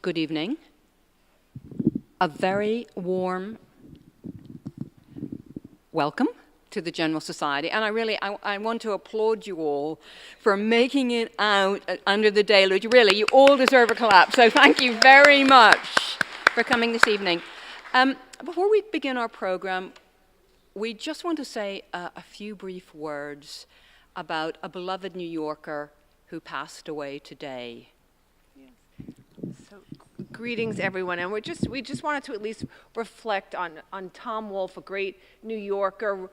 good evening. A very warm welcome to the General Society, and I want to applaud you all for making it out under the deluge. Really, you all deserve a clap, so thank you very much for coming this evening. Before we begin our program, we just want to say a few brief words about a beloved New Yorker who passed away today. So, greetings, everyone, and we just wanted to at least reflect on Tom Wolfe, a great New Yorker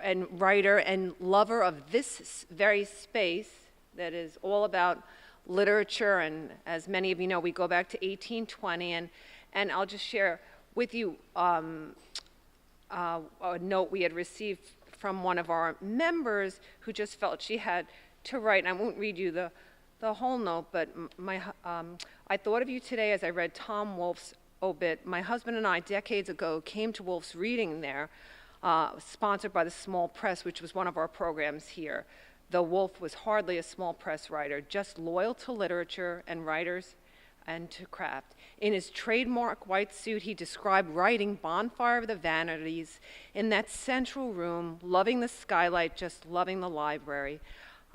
and writer and lover of this very space that is all about literature. And as many of you know, we go back to 1820, and I'll just share with you a note we had received from one of our members who just felt she had to write. And I won't read you the whole note, but I thought of you today as I read Tom Wolfe's obit. My husband and I, decades ago, came to Wolfe's reading there, sponsored by the Small Press, which was one of our programs here. Though Wolfe was hardly a small press writer, just loyal to literature and writers and to craft. In his trademark white suit, he described writing Bonfire of the Vanities in that central room, loving the skylight, just loving the library.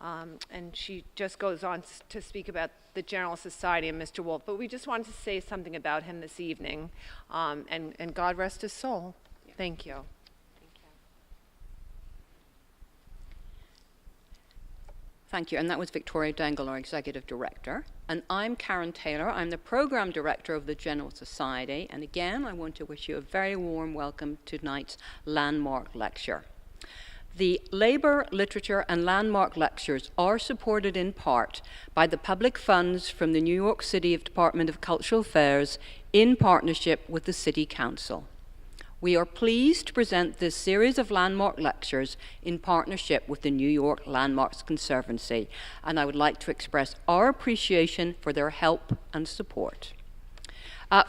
And she just goes on to speak about the General Society and Mr. Wolfe. But we just wanted to say something about him this evening. And God rest his soul. Yeah. Thank you. Thank you. And that was Victoria Dangle, our Executive Director. And I'm Karen Taylor. I'm the Program Director of the General Society. And again, I want to wish you a very warm welcome to tonight's landmark lecture. The Labour, Literature and Landmark Lectures are supported in part by the public funds from the New York City Department of Cultural Affairs in partnership with the City Council. We are pleased to present this series of landmark lectures in partnership with the New York Landmarks Conservancy, and I would like to express our appreciation for their help and support.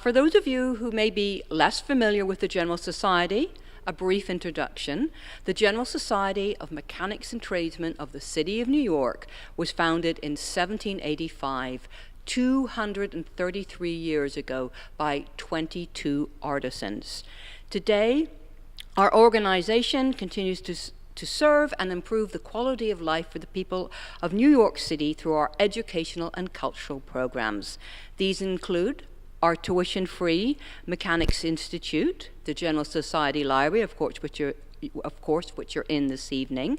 For those of you who may be less familiar with the General Society, a brief introduction. The General Society of Mechanics and Tradesmen of the City of New York was founded in 1785, 233 years ago, by 22 artisans. Today, our organization continues to serve and improve the quality of life for the people of New York City through our educational and cultural programs. These include our tuition-free Mechanics Institute, the General Society Library, of course, which you're in this evening,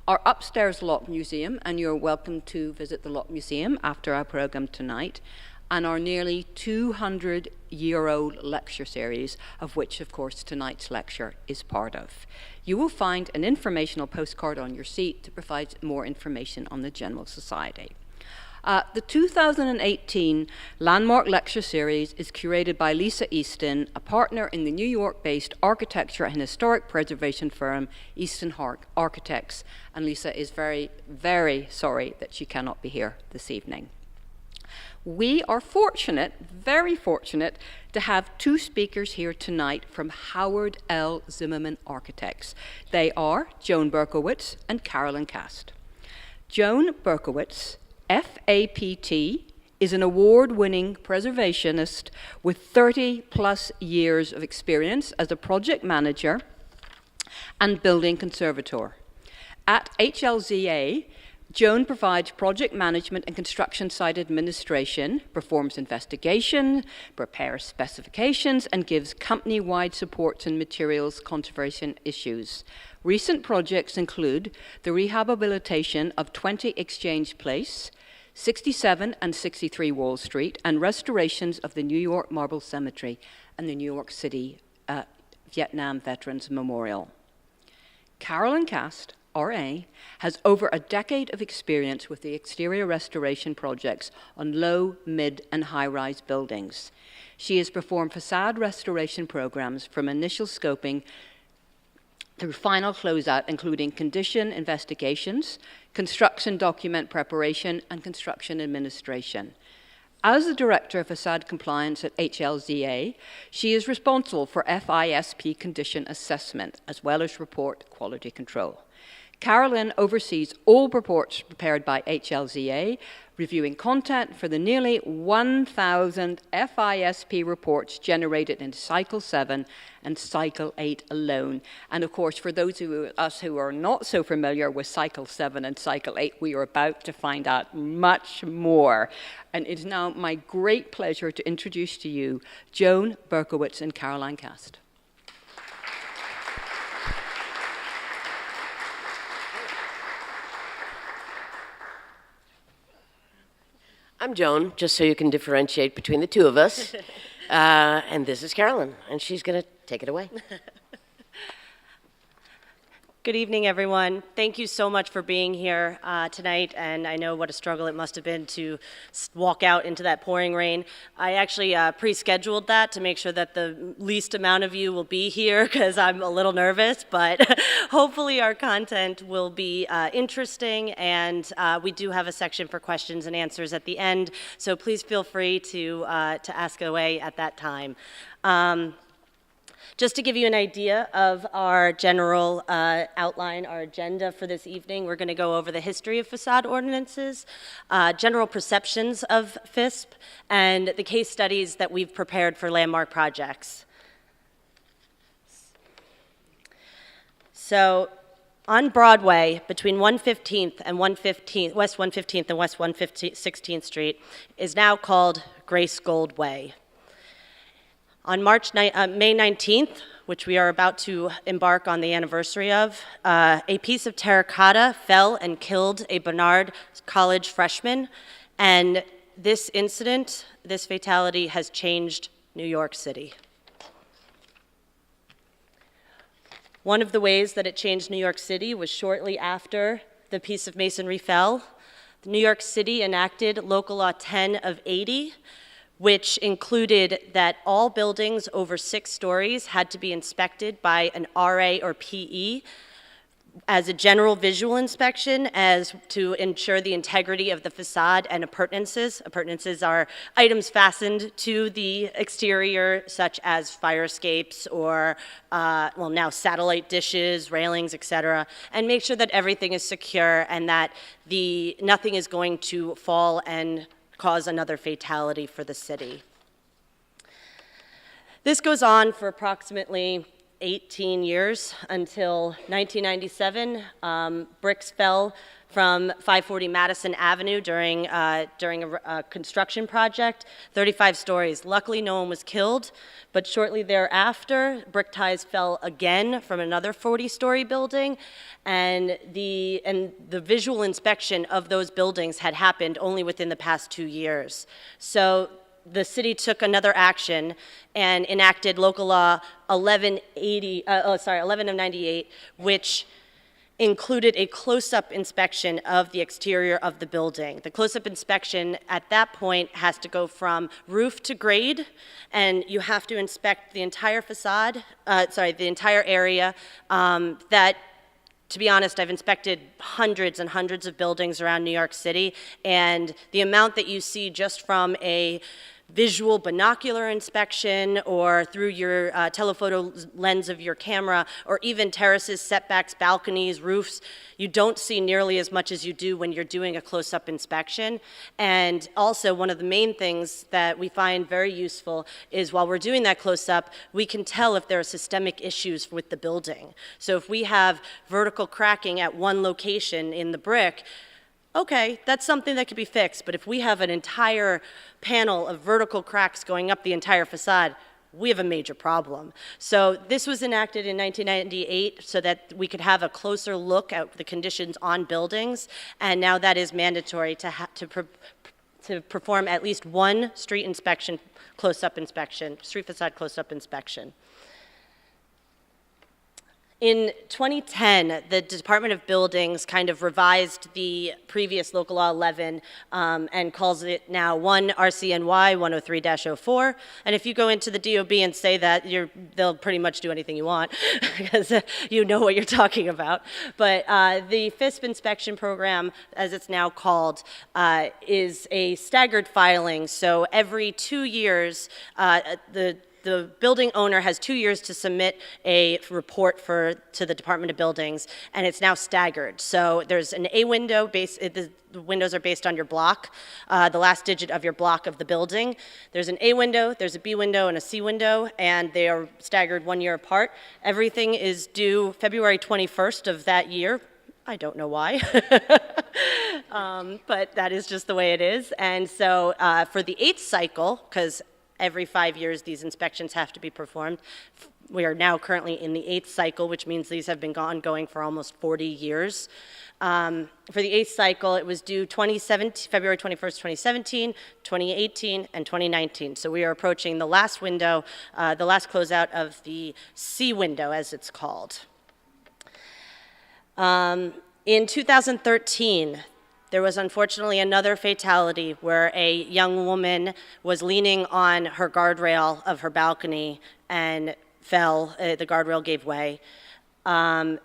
our upstairs Lock Museum, and you're welcome to visit the Lock Museum after our program tonight, and our nearly 200-year-old lecture series, of which, of course, tonight's lecture is part of. You will find an informational postcard on your seat to provide more information on the General Society. The 2018 Landmark Lecture Series is curated by Lisa Easton, a partner in the New York-based architecture and historic preservation firm Easton Architects, and Lisa is very, very sorry that she cannot be here this evening. We are fortunate, very fortunate, to have two speakers here tonight from Howard L. Zimmerman Architects. They are Joan Berkowitz and Carolyn Caste. Joan Berkowitz, FAPT, is an award-winning preservationist with 30-plus years of experience as a project manager and building conservator. At HLZA, Joan provides project management and construction site administration, performs investigation, prepares specifications, and gives company-wide supports and materials conservation issues. Recent projects include the rehabilitation of 20 Exchange Place, 67 and 63 Wall Street, and restorations of the New York Marble Cemetery and the New York City Vietnam Veterans Memorial. Carolyn Caste, RA, has over a decade of experience with the exterior restoration projects on low, mid, and high-rise buildings. She has performed facade restoration programs from initial scoping through final closeout, including condition investigations, construction document preparation, and construction administration. As the Director of Façade Compliance at HLZA, she is responsible for FISP condition assessment, as well as report quality control. Carolyn oversees all reports prepared by HLZA, reviewing content for the nearly 1,000 FISP reports generated in Cycle 7 and Cycle 8 alone. And of course, for those of us who are not so familiar with Cycle 7 and Cycle 8, we are about to find out much more. And it is now my great pleasure to introduce to you Joan Berkowitz and Carolyn Caste. I'm Joan, just so you can differentiate between the two of us. And this is Carolyn, and she's going to take it away. Good evening, everyone. Thank you so much for being here tonight, and I know what a struggle it must have been to walk out into that pouring rain. I actually pre-scheduled that to make sure that the least amount of you will be here, because I'm a little nervous, but hopefully our content will be interesting, and we do have a section for questions and answers at the end, so please feel free to ask away at that time. Just to give you an idea of our general outline, our agenda for this evening, we're going to go over the history of facade ordinances, general perceptions of FISP, and the case studies that we've prepared for landmark projects. So, on Broadway, between 115th and 115th, West 115th and West 116th Street, is now called Grace Gold Way. On May 19th, which we are about to embark on the anniversary of, a piece of terracotta fell and killed a Barnard College freshman, and this incident, this fatality, has changed New York City. One of the ways that it changed New York City was shortly after the piece of masonry fell. New York City enacted Local Law 10 of 80, which included that all buildings over 6 stories had to be inspected by an RA or PE as a general visual inspection, as to ensure the integrity of the facade and appurtenances. Appurtenances are items fastened to the exterior, such as fire escapes or, well, now satellite dishes, railings, etc., and make sure that everything is secure and that nothing is going to fall and cause another fatality for the city. This goes on for approximately 18 years until 1997. Bricks fell from 540 Madison Avenue during a construction project, 35 stories. Luckily, no one was killed, but shortly thereafter, brick ties fell again from another 40-story building, and the visual inspection of those buildings had happened only within the past 2 years. So the city took another action and enacted Local Law 11 of 98, which included a close-up inspection of the exterior of the building. The close-up inspection at that point has to go from roof to grade, and you have to inspect the entire facade, the entire area that, to be honest, I've inspected hundreds and hundreds of buildings around New York City, and the amount that you see just from a visual binocular inspection or through your telephoto lens of your camera, or even terraces, setbacks, balconies, roofs, you don't see nearly as much as you do when you're doing a close-up inspection. And also, one of the main things that we find very useful is while we're doing that close-up, we can tell if there are systemic issues with the building. So if we have vertical cracking at one location in the brick, okay, that's something that could be fixed, but if we have an entire panel of vertical cracks going up the entire facade, we have a major problem. So this was enacted in 1998 so that we could have a closer look at the conditions on buildings, and now that is mandatory to perform at least one street inspection, close-up inspection, street facade close-up inspection. In 2010, the Department of Buildings kind of revised the previous Local Law 11 and calls it now 1 RCNY 103-04. And if you go into the DOB and say that, they'll pretty much do anything you want because you know what you're talking about. But the FISP Inspection Program, as it's now called, is a staggered filing. So every 2 years, the the building owner has 2 years to submit a report to the Department of Buildings, and it's now staggered. So there's an A window, the windows are based on your block, the last digit of your block of the building. There's an A window, there's a B window, and a C window, and they are staggered 1 year apart. Everything is due February 21st of that year. I don't know why, but that is just the way it is. And so for the 8th cycle, because every 5 years these inspections have to be performed, we are now currently in the 8th cycle, which means these have been ongoing for almost 40 years. For the 8th cycle, it was due February 21st, 2017, 2018, and 2019. So we are approaching the last window, the last closeout of the C window, as it's called. In 2013, there was unfortunately another fatality where a young woman was leaning on her guardrail of her balcony and fell. The guardrail gave way.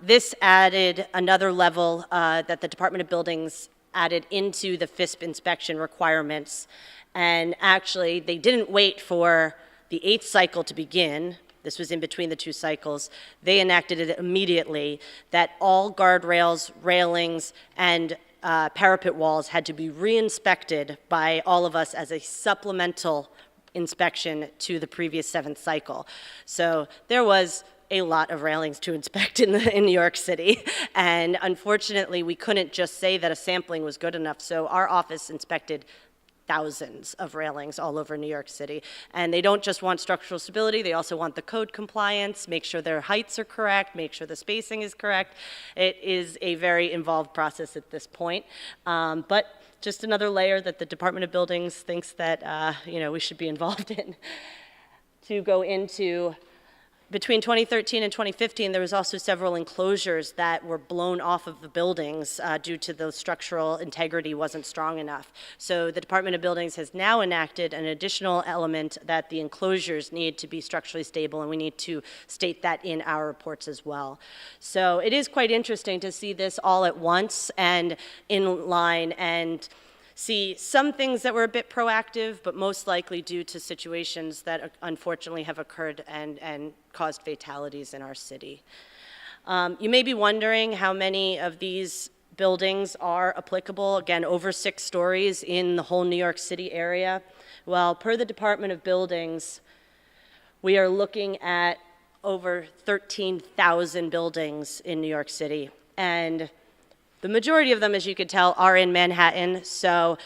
This added another level that the Department of Buildings added into the FISP inspection requirements. And actually, they didn't wait for the 8th cycle to begin. This was in between the 2 cycles. They enacted it immediately that all guardrails, railings, and parapet walls had to be re-inspected by all of us as a supplemental inspection to the previous 7th cycle. So there was a lot of railings to inspect in New York City. And unfortunately, we couldn't just say that a sampling was good enough. So our office inspected thousands of railings all over New York City. And they don't just want structural stability, they also want the code compliance, make sure their heights are correct, make sure the spacing is correct. It is a very involved process at this point. But just another layer that the Department of Buildings thinks that we should be involved in. To go into between 2013 and 2015, there was also several enclosures that were blown off of the buildings due to the structural integrity wasn't strong enough. So the Department of Buildings has now enacted an additional element that the enclosures need to be structurally stable, and we need to state that in our reports as well. So it is quite interesting to see this all at once and in line and see some things that were a bit proactive, but most likely due to situations that unfortunately have occurred and caused fatalities in our city. You may be wondering how many of these buildings are applicable, again, over 6 stories in the whole New York City area. Well, per the Department of Buildings, we are looking at over 13,000 buildings in New York City. And the majority of them, as you could tell, are in Manhattan, so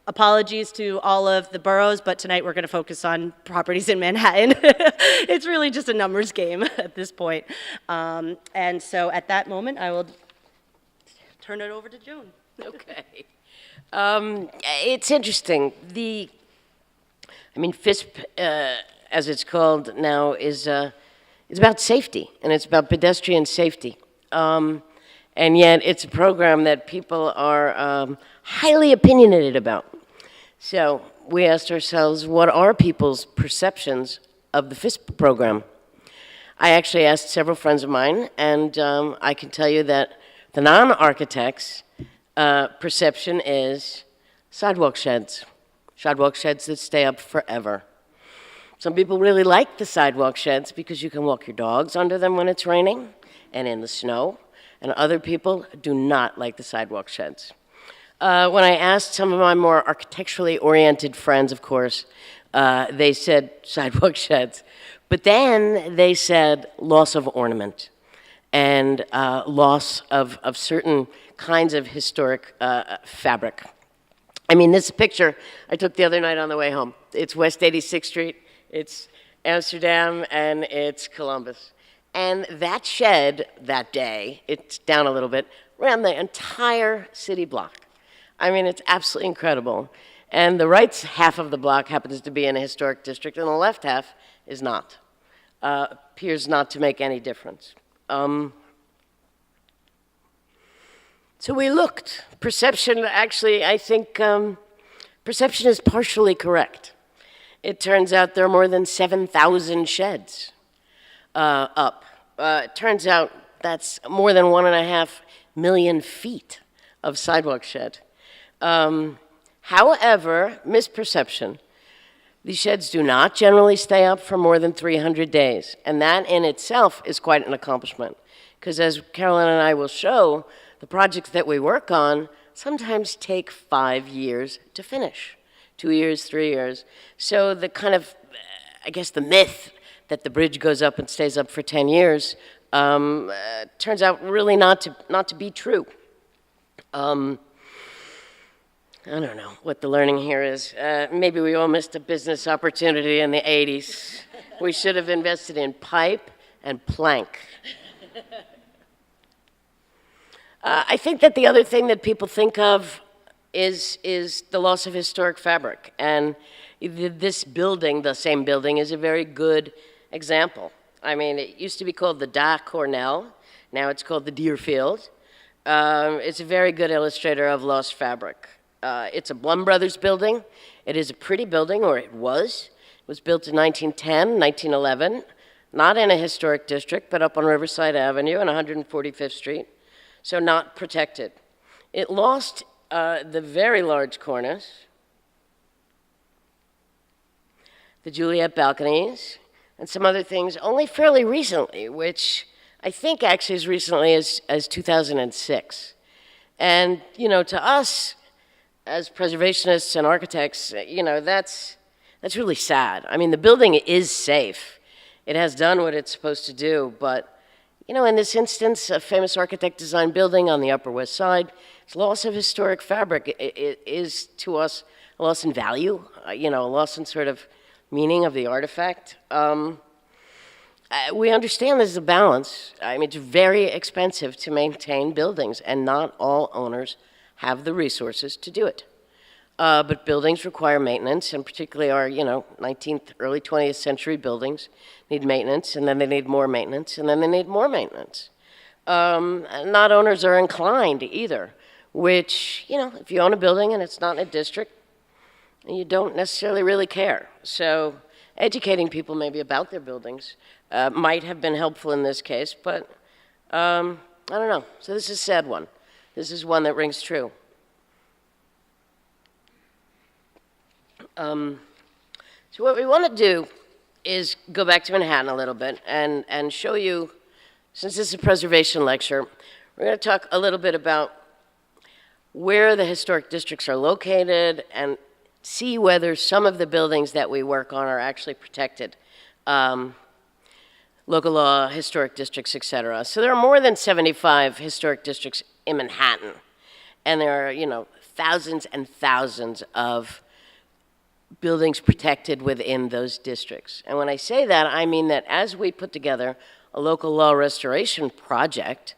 apologies to all of the boroughs, but tonight we're going to focus on properties in Manhattan. It's really just a numbers game at this point. And so at that moment, I will turn it over to Joan. Okay. It's interesting. FISP, as it's called now, is about safety, and it's about pedestrian safety. And yet it's a program that people are highly opinionated about. So we asked ourselves, what are people's perceptions of the FISP program? I actually asked several friends of mine, and I can tell you that the non-architects' perception is sidewalk sheds that stay up forever. Some people really like the sidewalk sheds because you can walk your dogs under them when it's raining and in the snow. And other people do not like the sidewalk sheds. When I asked some of my more architecturally oriented friends, of course, they said sidewalk sheds. But then they said loss of ornament and loss of certain kinds of historic fabric. I mean, this picture I took the other night on the way home. It's West 86th Street, it's Amsterdam, and it's Columbus. And that shed that day, it's down a little bit, ran the entire city block. I mean, it's absolutely incredible. And the right half of the block happens to be in a historic district, and the left half is not. Appears not to make any difference. So we looked. Perception, actually, I think perception is partially correct. It turns out there are more than 7,000 sheds up. It turns out that's more than 1.5 million feet of sidewalk shed. However, misperception. These sheds do not generally stay up for more than 300 days, and that in itself is quite an accomplishment. Because as Carolyn and I will show, the projects that we work on sometimes take 5 years to finish, 2 years, 3 years. So the kind of, I guess the myth that the bridge goes up and stays up for 10 years turns out really not to be true. I don't know what the learning here is. Maybe we all missed a business opportunity in the 80s. We should have invested in pipe and plank. I think that the other thing that people think of is the loss of historic fabric. And this building, the same building, is a very good example. I mean, it used to be called the Da Cornell. Now it's called the Deerfield. It's a very good illustrator of lost fabric. It's a Blum Brothers building. It is a pretty building, or it was. It was built in 1910, 1911, not in a historic district, but up on Riverside Avenue and 145th Street, so not protected. It lost the very large cornice, the Juliet balconies, and some other things only fairly recently, which I think actually as recently as 2006. And, you know, to us, as preservationists and architects, you know, that's really sad. I mean, the building is safe. It has done what it's supposed to do, but, you know, in this instance, a famous architect designed building on the Upper West Side, its loss of historic fabric it is to us a loss in value, you know, a loss in sort of meaning of the artifact. We understand there's a balance. I mean, it's very expensive to maintain buildings, and not all owners have the resources to do it. But buildings require maintenance, and particularly our, you know, 19th, early 20th century buildings need maintenance, and then they need more maintenance, and then they need more maintenance. And not owners are inclined either, which, you know, if you own a building and it's not in a district, you don't necessarily really care. So educating people maybe about their buildings might have been helpful in this case, but I don't know. So this is a sad one. This is one that rings true. So what we want to do is go back to Manhattan a little bit and show you, since this is a preservation lecture, we're going to talk a little bit about where the historic districts are located and see whether some of the buildings that we work on are actually protected. Local law, historic districts, et cetera. So there are more than 75 historic districts in Manhattan. And there are, you know, thousands and thousands of buildings protected within those districts. And when I say that, I mean that as we put together a local law restoration project,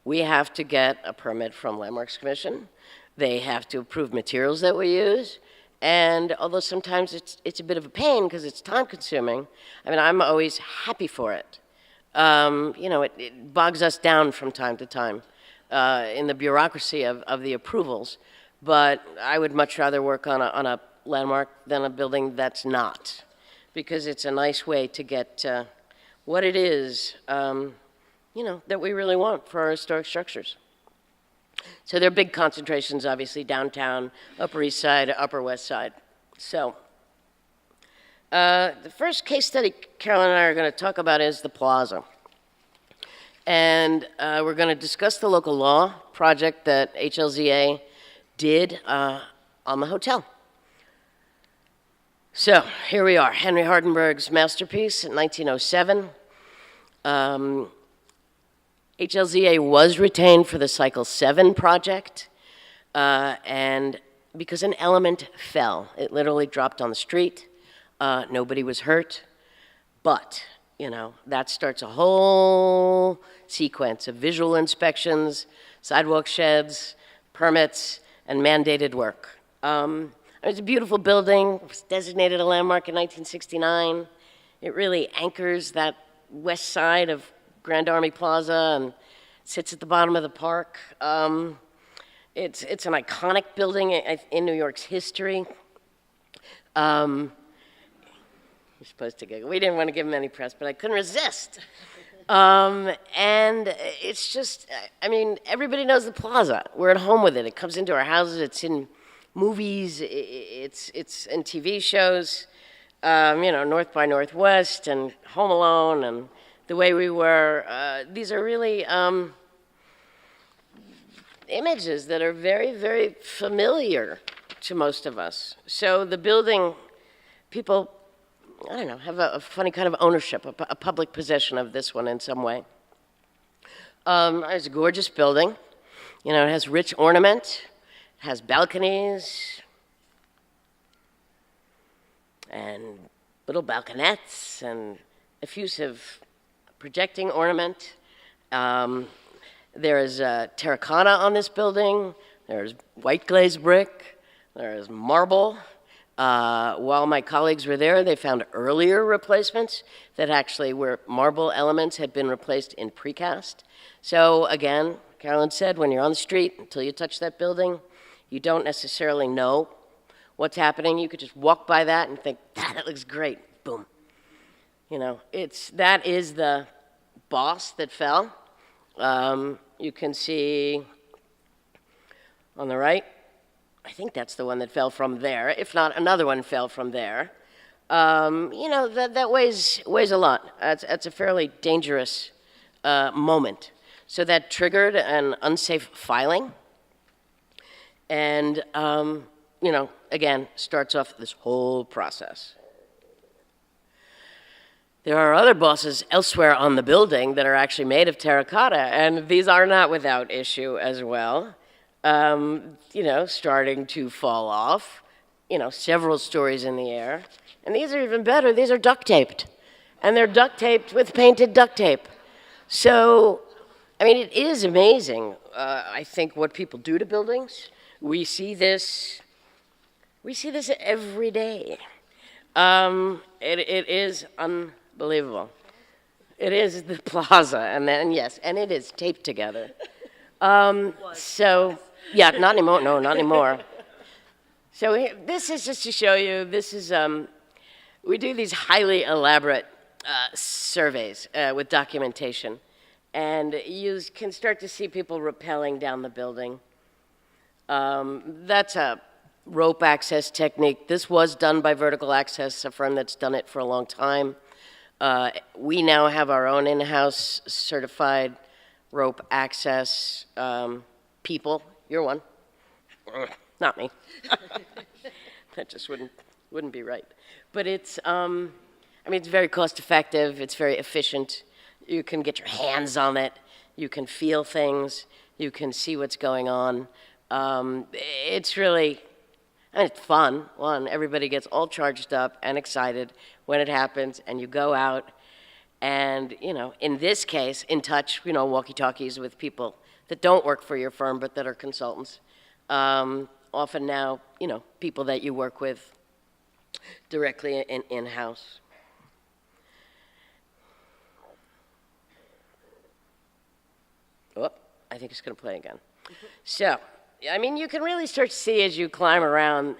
we have to get a permit from Landmarks Commission. They have to approve materials that we use. And although sometimes it's a bit of a pain because it's time consuming, I mean, I'm always happy for it. You know, it bogs us down from time to time in the bureaucracy of the approvals. But I would much rather work on a landmark than a building that's not, because it's a nice way to get what it is, you know, that we really want for our historic structures. So there are big concentrations, obviously, downtown, Upper East Side, Upper West Side. So the first case study Carolyn and I are going to talk about is the Plaza. And we're going to discuss the local law project that HLZA did on the hotel. So here we are, Henry Hardenberg's masterpiece in 1907. HLZA was retained for the Cycle 7 project, and because an element fell, it literally dropped on the street. Nobody was hurt, but, you know, that starts a whole sequence of visual inspections, sidewalk sheds, permits, and mandated work. It's a beautiful building. It was designated a landmark in 1969. It really anchors that west side of Grand Army Plaza and sits at the bottom of the park. It's an iconic building in New York's history. You're supposed to giggle. We didn't want to give him any press, but I couldn't resist. And it's just, I mean, everybody knows the Plaza. We're at home with it. It comes into our houses. It's in movies. It's in TV shows. North by Northwest and Home Alone and The Way We Were. These are really images that are very, very familiar to most of us. So the building, people, I don't know, have a funny kind of ownership, a public possession of this one in some way. It's a gorgeous building. It has rich ornament, it has balconies, and little balconettes, and effusive projecting ornament. There is terracotta on this building, there's white glazed brick, there's marble. While my colleagues were there, they found earlier replacements that actually where marble elements had been replaced in precast. So again, Carolyn said, when you're on the street, until you touch that building, you don't necessarily know what's happening. You could just walk by that and think, that looks great, boom. That is the boss that fell. You can see on the right, I think that's the one that fell from there. If not, another one fell from there. That weighs a lot. That's a fairly dangerous moment. So that triggered an unsafe filing. And, again, starts off this whole process. There are other bosses elsewhere on the building that are actually made of terracotta, and these are not without issue as well. Starting to fall off, several stories in the air. And these are even better. These are duct taped. And they're duct taped with painted duct tape. So, it is amazing, I think, what people do to buildings. We see this every day. It is unbelievable. It is the Plaza, and it is taped together. Yeah, not anymore. No, not anymore. So this is just to show you, we do these highly elaborate surveys with documentation. And you can start to see people rappelling down the building. That's a rope access technique. This was done by Vertical Access, a firm that's done it for a long time. We now have our own in-house certified rope access people. You're one. Not me. That just wouldn't be right. But it's very cost effective. It's very efficient. You can get your hands on it. You can feel things. You can see what's going on. It's really, it's fun. One, everybody gets all charged up and excited when it happens, and you go out and, in this case, in touch, walkie-talkies with people that don't work for your firm but that are consultants. Often now, people that you work with directly in-house. Oh, I think it's going to play again. So, you can really start to see as you climb around,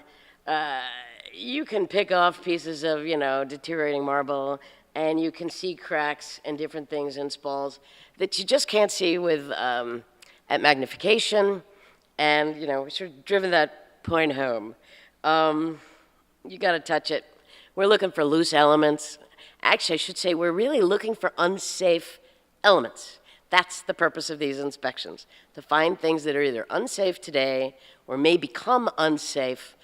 you can pick off pieces of, deteriorating marble, and you can see cracks and different things in spalls that you just can't see with at magnification. And, we sort of driven that point home. You got to touch it. We're looking for loose elements. Actually, I should say we're really looking for unsafe elements. That's the purpose of these inspections, to find things that are either unsafe today or may become unsafe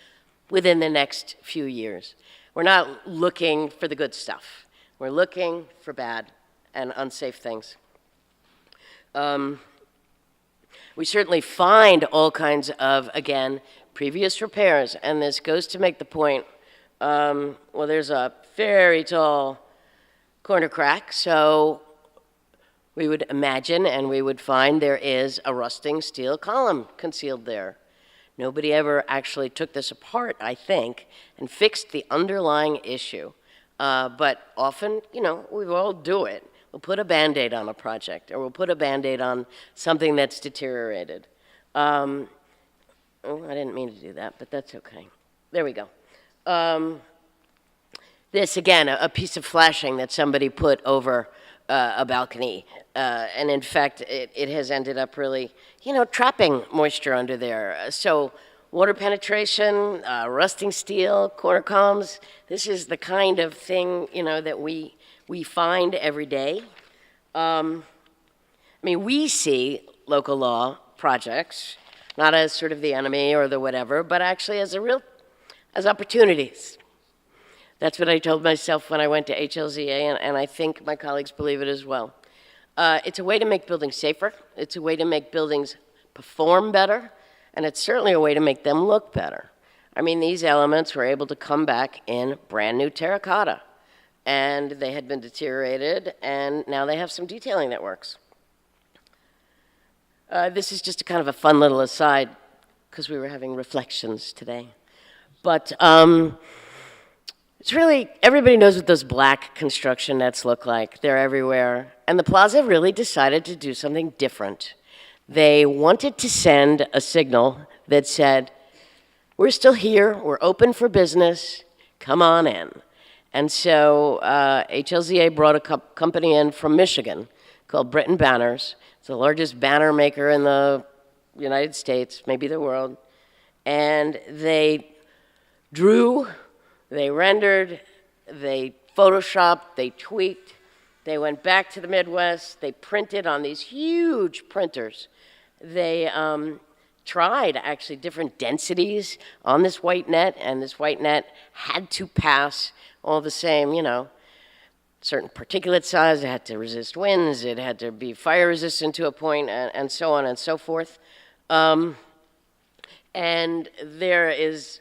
within the next few years. We're not looking for the good stuff. We're looking for bad and unsafe things. We certainly find all kinds of, again, previous repairs, and this goes to make the point, there's a very tall corner crack, so we would imagine and we would find there is a rusting steel column concealed there. Nobody ever actually took this apart, I think, and fixed the underlying issue. But often, we all do it. We'll put a Band-Aid on a project, or we'll put a Band-Aid on something that's deteriorated. I didn't mean to do that, but that's okay. There we go. This, again, a piece of flashing that somebody put over a balcony. And in fact, it has ended up really, trapping moisture under there. So water penetration, rusting steel, corner columns. This is the kind of thing, you know, that we find every day. I mean, we see local law projects not as sort of the enemy or the whatever, but actually as opportunities. That's what I told myself when I went to HLZA, and I think my colleagues believe it as well. It's a way to make buildings safer. It's a way to make buildings perform better, and it's certainly a way to make them look better. I mean, these elements were able to come back in brand new terracotta, and they had been deteriorated, and now they have some detailing that works. This is just a kind of a fun little aside, because we were having reflections today. But it's really, everybody knows what those black construction nets look like. They're everywhere. And the Plaza really decided to do something different. They wanted to send a signal that said, we're still here, we're open for business, come on in. And so HLZA brought a company in from Michigan called Breton Banners. It's the largest banner maker in the United States, maybe the world. And they drew, they rendered, they photoshopped, they tweaked, they went back to the Midwest, they printed on these huge printers. They tried actually different densities on this white net, and this white net had to pass all the same, you know, certain particulate size, it had to resist winds, it had to be fire resistant to a point, and so on and so forth. And there is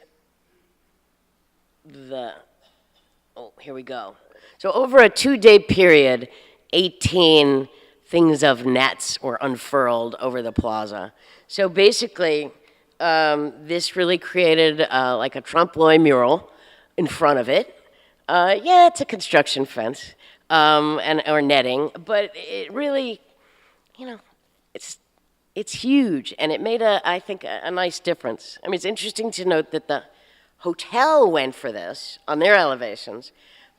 here we go. So over a 2-day period, 18 things of nets were unfurled over the Plaza. So basically, this really created like a trompe-l'oeil mural in front of it. Yeah, it's a construction fence or netting, but it really, you know, it's huge, and it made I think a nice difference. I mean, it's interesting to note that the hotel went for this on their elevations,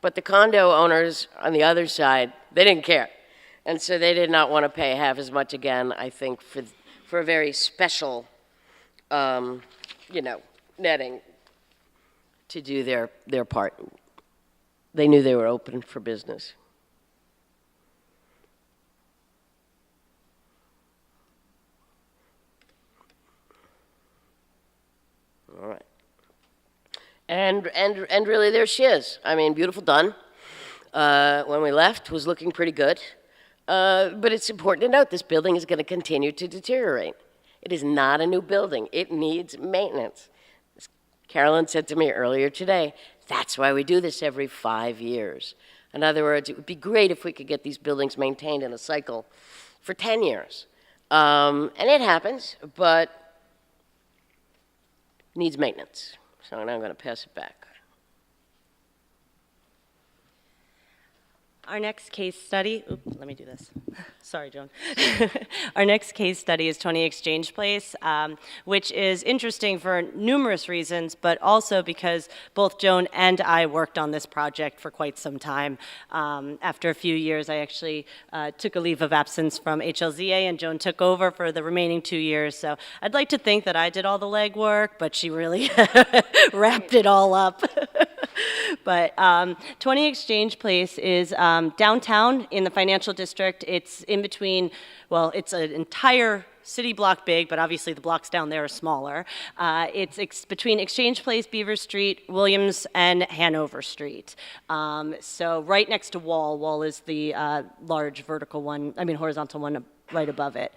but the condo owners on the other side, they didn't care, and so they did not want to pay half as much again. I think for a very special, you know, netting to do their part. They knew they were open for business. All right. And really there she is. I mean, beautiful done. When we left, was looking pretty good. But it's important to note this building is going to continue to deteriorate. It is not a new building. It needs maintenance. As Carolyn said to me earlier today, that's why we do this every 5 years. In other words, it would be great if we could get these buildings maintained in a cycle for 10 years. And it happens, but needs maintenance. So now I'm going to pass it back. Our next case study, let me do this. Sorry, Joan. Our next case study is 20 Exchange Place, which is interesting for numerous reasons, but also because both Joan and I worked on this project for quite some time. After a few years, I actually took a leave of absence from HLZA, and Joan took over for the remaining 2 years. So I'd like to think that I did all the legwork, but she really wrapped it all up. But 20 Exchange Place is downtown in the financial district. It's in between, well, it's an entire city block big, but obviously the blocks down there are smaller. It's between Exchange Place, Beaver Street, Williams, and Hanover Street. So right next to Wall. Wall is the large vertical one, horizontal one right above it.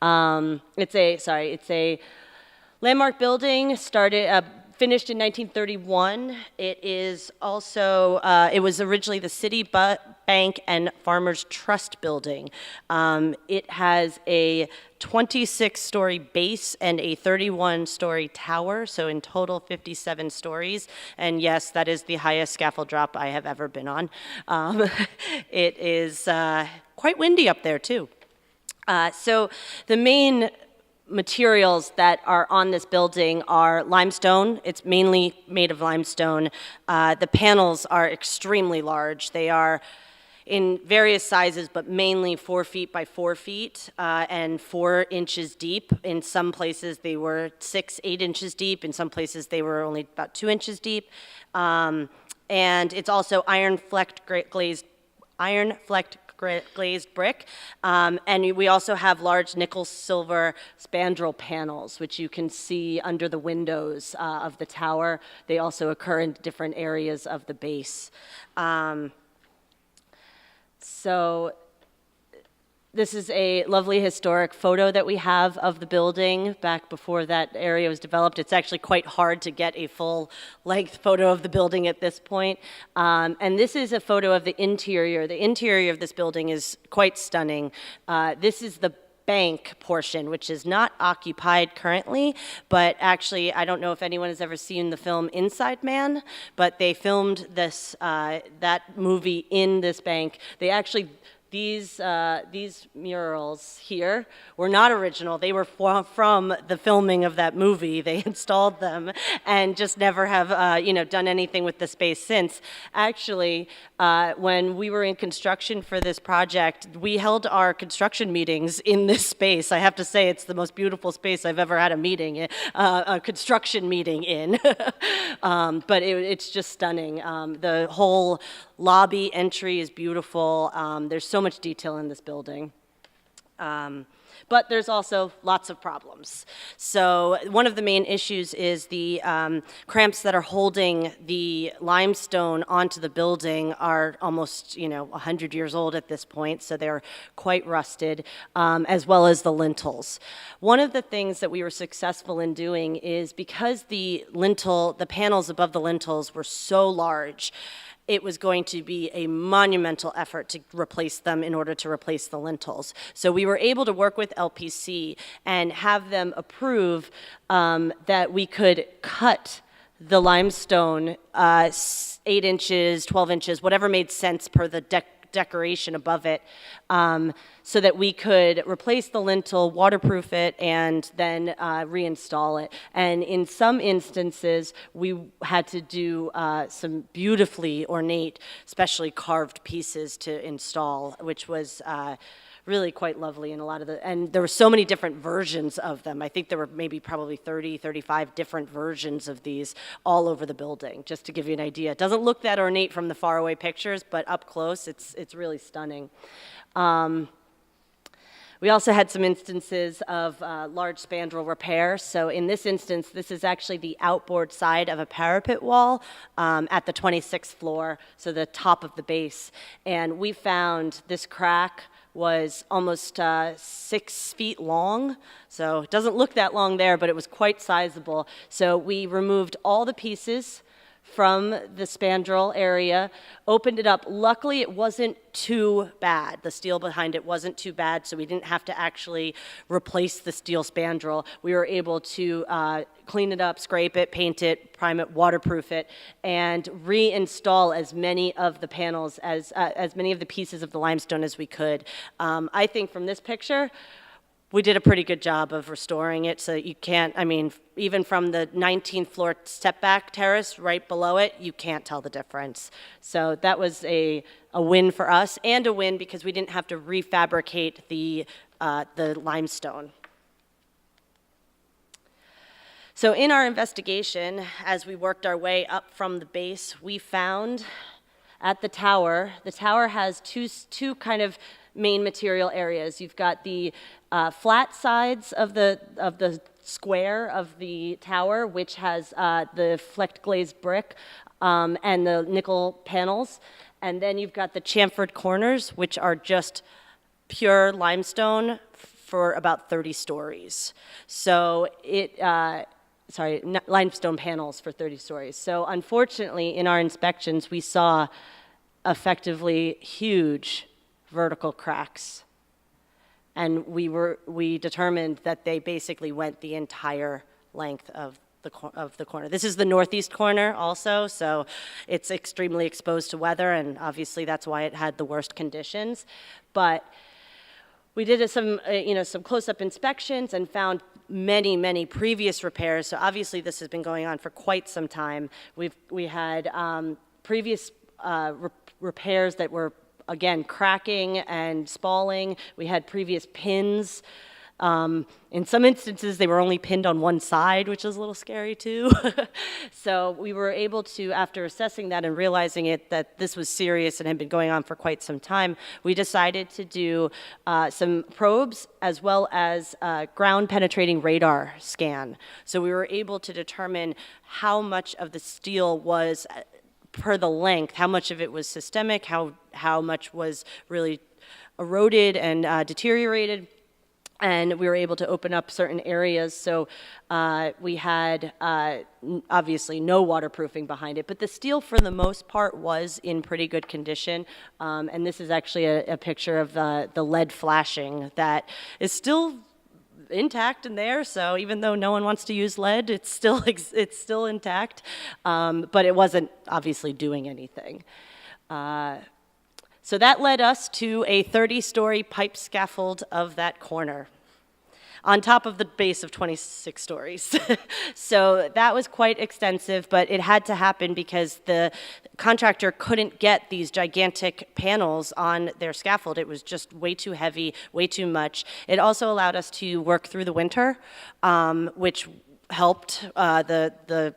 It's a landmark building, finished in 1931. It is also, it was originally the City Bank and Farmers Trust building. It has a 26-story base and a 31-story tower, so in total 57 stories. And yes, that is the highest scaffold drop I have ever been on. It is quite windy up there too. So the main materials that are on this building are limestone. It's mainly made of limestone. The panels are extremely large. They are in various sizes, but mainly 4 feet by 4 feet and 4 inches deep. In some places they were 6, 8 inches deep. In some places they were only about 2 inches deep. And it's also iron-flecked glazed brick, and we also have large nickel-silver spandrel panels, which you can see under the windows of the tower. They also occur in different areas of the base. So this is a lovely historic photo that we have of the building back before that area was developed. It's actually quite hard to get a full-length photo of the building at this point. And this is a photo of the interior. The interior of this building is quite stunning. This is the bank portion, which is not occupied currently, but actually, I don't know if anyone has ever seen the film Inside Man, but they filmed this that movie in this bank. They actually, these murals here were not original. They were from the filming of that movie. They installed them and just never have done anything with the space since. Actually, when we were in construction for this project, we held our construction meetings in this space. I have to say, it's the most beautiful space I've ever had a construction meeting in. But it's just stunning. The whole lobby entry is beautiful. There's so much detail in this building. But there's also lots of problems. So one of the main issues is the cramps that are holding the limestone onto the building are almost 100 years old at this point, so they're quite rusted, as well as the lintels. One of the things that we were successful in doing is because the panels above the lintels were so large, it was going to be a monumental effort to replace them in order to replace the lintels. So we were able to work with LPC and have them approve that we could cut the limestone 8 inches, 12 inches, whatever made sense per the decoration above it, so that we could replace the lintel, waterproof it, and then reinstall it. And in some instances, we had to do some beautifully ornate, specially carved pieces to install, which was really quite lovely in a lot of and there were so many different versions of them. I think there were probably 30, 35 different versions of these all over the building, just to give you an idea. It doesn't look that ornate from the faraway pictures, but up close, it's really stunning. We also had some instances of large spandrel repair. So in this instance, this is actually the outboard side of a parapet wall at the 26th floor, so the top of the base. And we found this crack was almost 6 feet long. So it doesn't look that long there, but it was quite sizable. So we removed all the pieces from the spandrel area, opened it up. Luckily, it wasn't too bad. The steel behind it wasn't too bad, so we didn't have to actually replace the steel spandrel. We were able to clean it up, scrape it, paint it, prime it, waterproof it, and reinstall as many of the panels, as many of the pieces of the limestone as we could. I think from this picture, we did a pretty good job of restoring it, so you can't, even from the 19th floor step back terrace right below it, you can't tell the difference. So that was a win for us, and a win because we didn't have to refabricate the limestone. So in our investigation, as we worked our way up from the base, we found at the tower has two kind of main material areas. You've got the flat sides of the square of the tower, which has the flecked glazed brick and the nickel panels. And then you've got the chamfered corners, which are just pure limestone for about 30 stories. So limestone panels for 30 stories. So unfortunately, in our inspections, we saw effectively huge vertical cracks. And we determined that they basically went the entire length of the corner. This is the northeast corner also, so it's extremely exposed to weather, and obviously that's why it had the worst conditions. But we did some close-up inspections and found many previous repairs. So obviously this has been going on for quite some time. We had previous repairs that were again, cracking and spalling. We had previous pins. In some instances, they were only pinned on one side, which is a little scary too. So we were able to, after assessing that and realizing that this was serious and had been going on for quite some time, we decided to do some probes as well as ground penetrating radar scan. So we were able to determine how much of the steel was per the length, how much of it was systemic, how much was really eroded and deteriorated. And we were able to open up certain areas. So we had obviously no waterproofing behind it, but the steel for the most part was in pretty good condition. And this is actually a picture of the lead flashing that is still intact in there. So even though no one wants to use lead, it's still intact. But it wasn't obviously doing anything. So that led us to a 30-story pipe scaffold of that corner on top of the base of 26 stories. So that was quite extensive, but it had to happen because the contractor couldn't get these gigantic panels on their scaffold. It was just way too heavy, way too much. It also allowed us to work through the winter, which helped the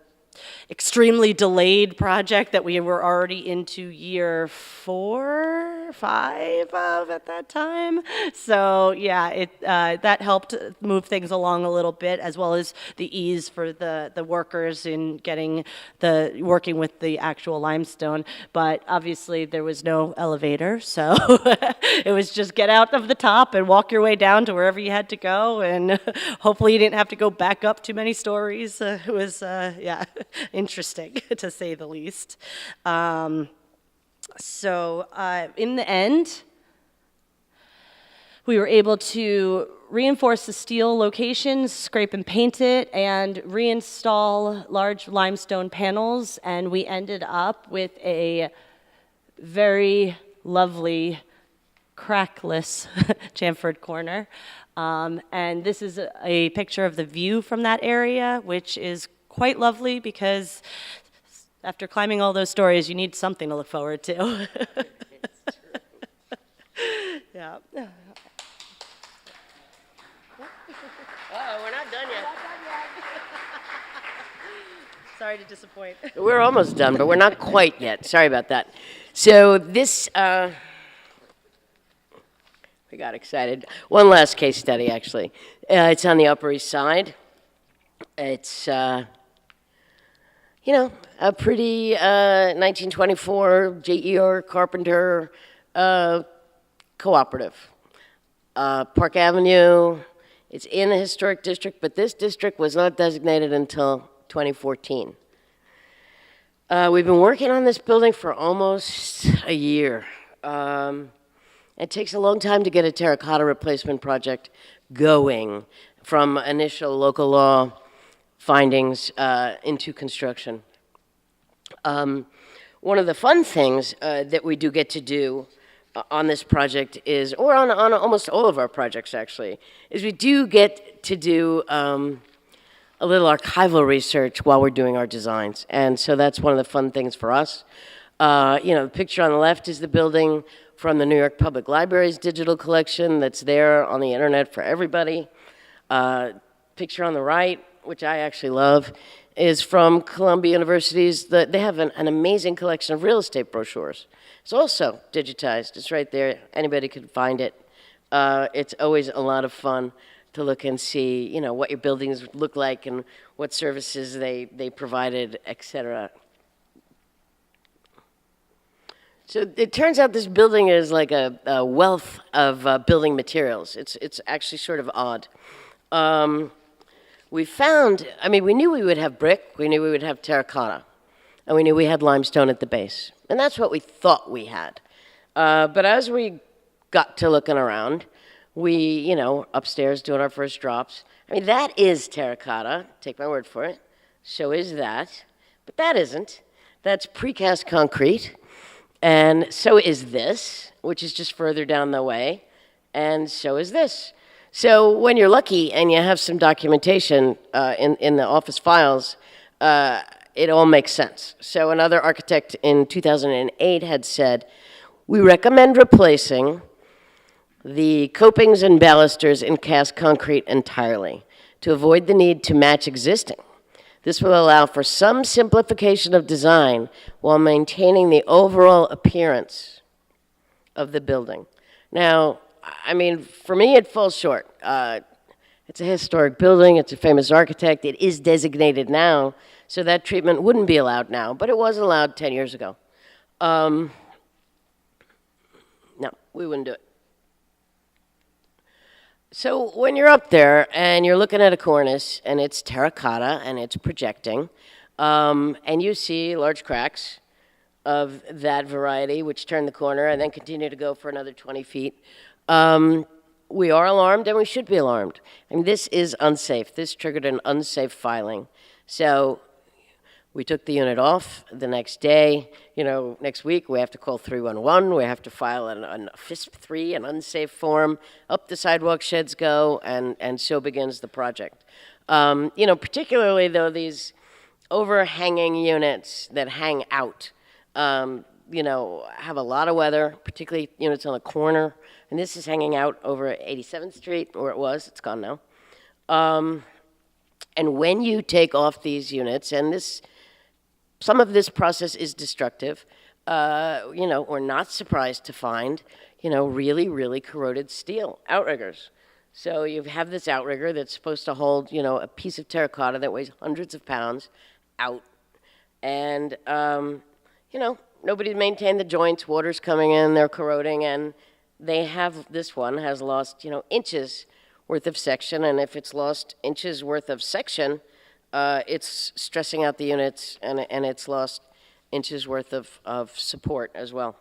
extremely delayed project that we were already into year 4, 5 of at that time. So yeah, that helped move things along a little bit, as well as the ease for the workers in working with the actual limestone. But obviously there was no elevator, so it was just get out of the top and walk your way down to wherever you had to go, and hopefully you didn't have to go back up too many stories. It was yeah. Interesting, to say the least. So in the end, we were able to reinforce the steel locations, scrape and paint it, and reinstall large limestone panels, and we ended up with a very lovely crackless chamfered corner. And this is a picture of the view from that area, which is quite lovely because after climbing all those stories, you need something to look forward to. Yeah. Oh, we're not done yet. Sorry to disappoint. We're almost done, but we're not quite yet. Sorry about that. So this, we got excited. One last case study, actually. It's on the Upper East Side. It's, you know, a pretty 1924 JER Carpenter Cooperative. Park Avenue, it's in the historic district, but this district was not designated until 2014. We've been working on this building for almost a year. It takes a long time to get a terracotta replacement project going from initial local law findings into construction. One of the fun things that we do get to do on this project is, or on almost all of our projects actually, is we do get to do a little archival research while we're doing our designs. And so that's one of the fun things for us. You know, the picture on the left is the building from the New York Public Library's digital collection that's there on the internet for everybody. Picture on the right, which I actually love, is from Columbia University's, they have an amazing collection of real estate brochures. It's also digitized, it's right there, anybody can find it. It's always a lot of fun to look and see, you know, what your buildings look like and what services they provided, et cetera. So it turns out this building is like a wealth of building materials. It's actually sort of odd. We found, I mean, we knew we would have brick, we knew we would have terracotta, and we knew we had limestone at the base. And that's what we thought we had. But as we got to looking around, we, you know, upstairs doing our first drops, I mean, that is terracotta, take my word for it. So is that, but that isn't. That's precast concrete, and so is this, which is just further down the way, and so is this. So when you're lucky and you have some documentation in the office files, it all makes sense. So another architect in 2008 had said, We recommend replacing the copings and balusters in cast concrete entirely to avoid the need to match existing. This will allow for some simplification of design while maintaining the overall appearance of the building. Now, I mean, for me, it falls short. It's a historic building, it's a famous architect, it is designated now, so that treatment wouldn't be allowed now, but it was allowed 10 years ago. No, we wouldn't do it. So when you're up there and you're looking at a cornice and it's terracotta and it's projecting, and you see large cracks of that variety which turn the corner and then continue to go for another 20 feet, we are alarmed and we should be alarmed. I mean, this is unsafe. This triggered an unsafe filing. So we took the unit off the next day. You know, next week we have to call 311. We have to file a FISP 3, an unsafe form. Up the sidewalk sheds go, and so begins the project. You know, particularly though these overhanging units that hang out, you know, have a lot of weather, particularly units on the corner. And this is hanging out over 87th Street, or it was, it's gone now. And when you take off these units, and some of this process is destructive, you know, we're not surprised to find, you know, really, really corroded steel outriggers. So you have this outrigger that's supposed to hold, you know, a piece of terracotta that weighs hundreds of pounds out. And, you know, nobody maintained the joints, water's coming in, they're corroding, and this one has lost, you know, inches worth of section, and if it's lost inches worth of section, it's stressing out the units, and it's lost inches worth of support as well.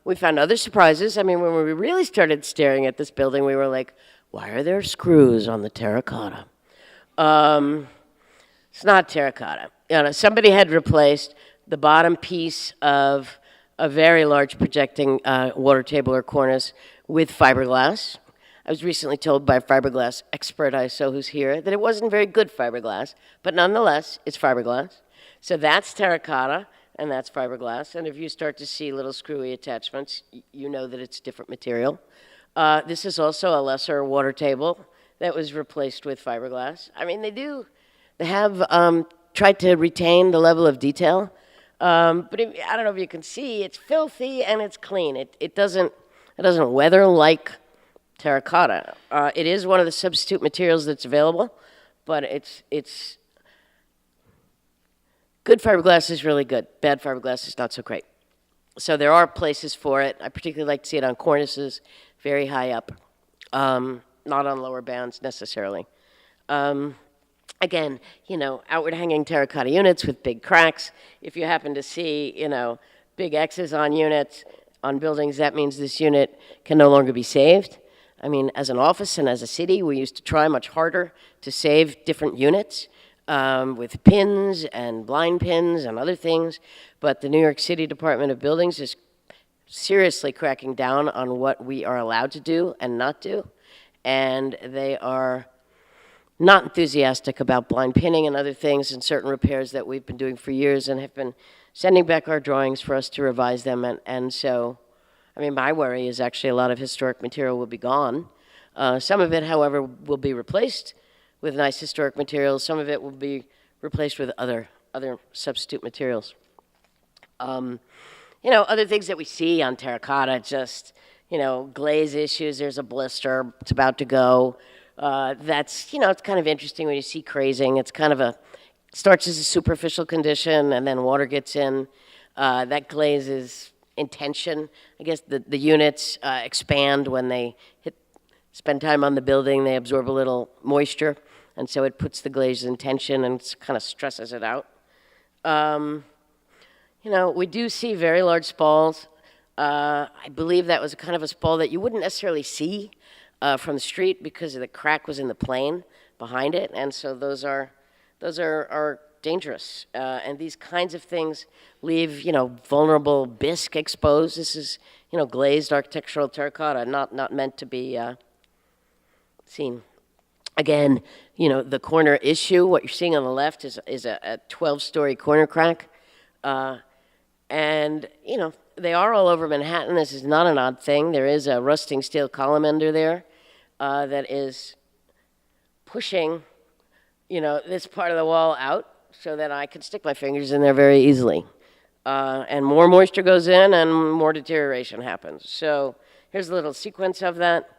We found other surprises. I mean, when we really started staring at this building, we were like, why are there screws on the terracotta? It's not terracotta. You know, somebody had replaced the bottom piece of a very large projecting water table or cornice with fiberglass. I was recently told by a fiberglass expert I saw who's here that it wasn't very good fiberglass, but nonetheless, it's fiberglass. So that's terracotta, and that's fiberglass. And if you start to see little screwy attachments, you know that it's different material. This is also a lesser water table that was replaced with fiberglass. I mean, they have tried to retain the level of detail, but I don't know if you can see, it's filthy and it's clean. It doesn't weather like terracotta. It is one of the substitute materials that's available, but it's good fiberglass is really good. Bad fiberglass is not so great. So there are places for it. I particularly like to see it on cornices, very high up, not on lower bands necessarily. Again, you know, outward hanging terracotta units with big cracks. If you happen to see, you know, big X's on units, on buildings, that means this unit can no longer be saved. I mean, as an office and as a city, we used to try much harder to save different units with pins and blind pins and other things, but the New York City Department of Buildings is seriously cracking down on what we are allowed to do and not do, and they are not enthusiastic about blind pinning and other things and certain repairs that we've been doing for years and have been sending back our drawings for us to revise them. And so, I mean, my worry is actually a lot of historic material will be gone. Some of it, however, will be replaced with nice historic materials. Some of it will be replaced with other substitute materials. You know, other things that we see on terracotta, just, you know, glaze issues. There's a blister, it's about to go. That's, you know, it's kind of interesting when you see crazing. It's kind of starts as a superficial condition and then water gets in. That glaze is in tension. I guess the units expand when they spend time on the building. They absorb a little moisture, and so it puts the glaze in tension and kind of stresses it out. You know, we do see very large spalls. I believe that was kind of a spall that you wouldn't necessarily see from the street because the crack was in the plane behind it, and so those are dangerous. And these kinds of things leave, you know, vulnerable bisque exposed. This is, you know, glazed architectural terracotta, not meant to be seen. Again, you know, the corner issue, what you're seeing on the left is a 12-story corner crack. And, you know, they are all over Manhattan. This is not an odd thing. There is a rusting steel column under there that is pushing, you know, this part of the wall out so that I could stick my fingers in there very easily. And more moisture goes in and more deterioration happens. So here's a little sequence of that.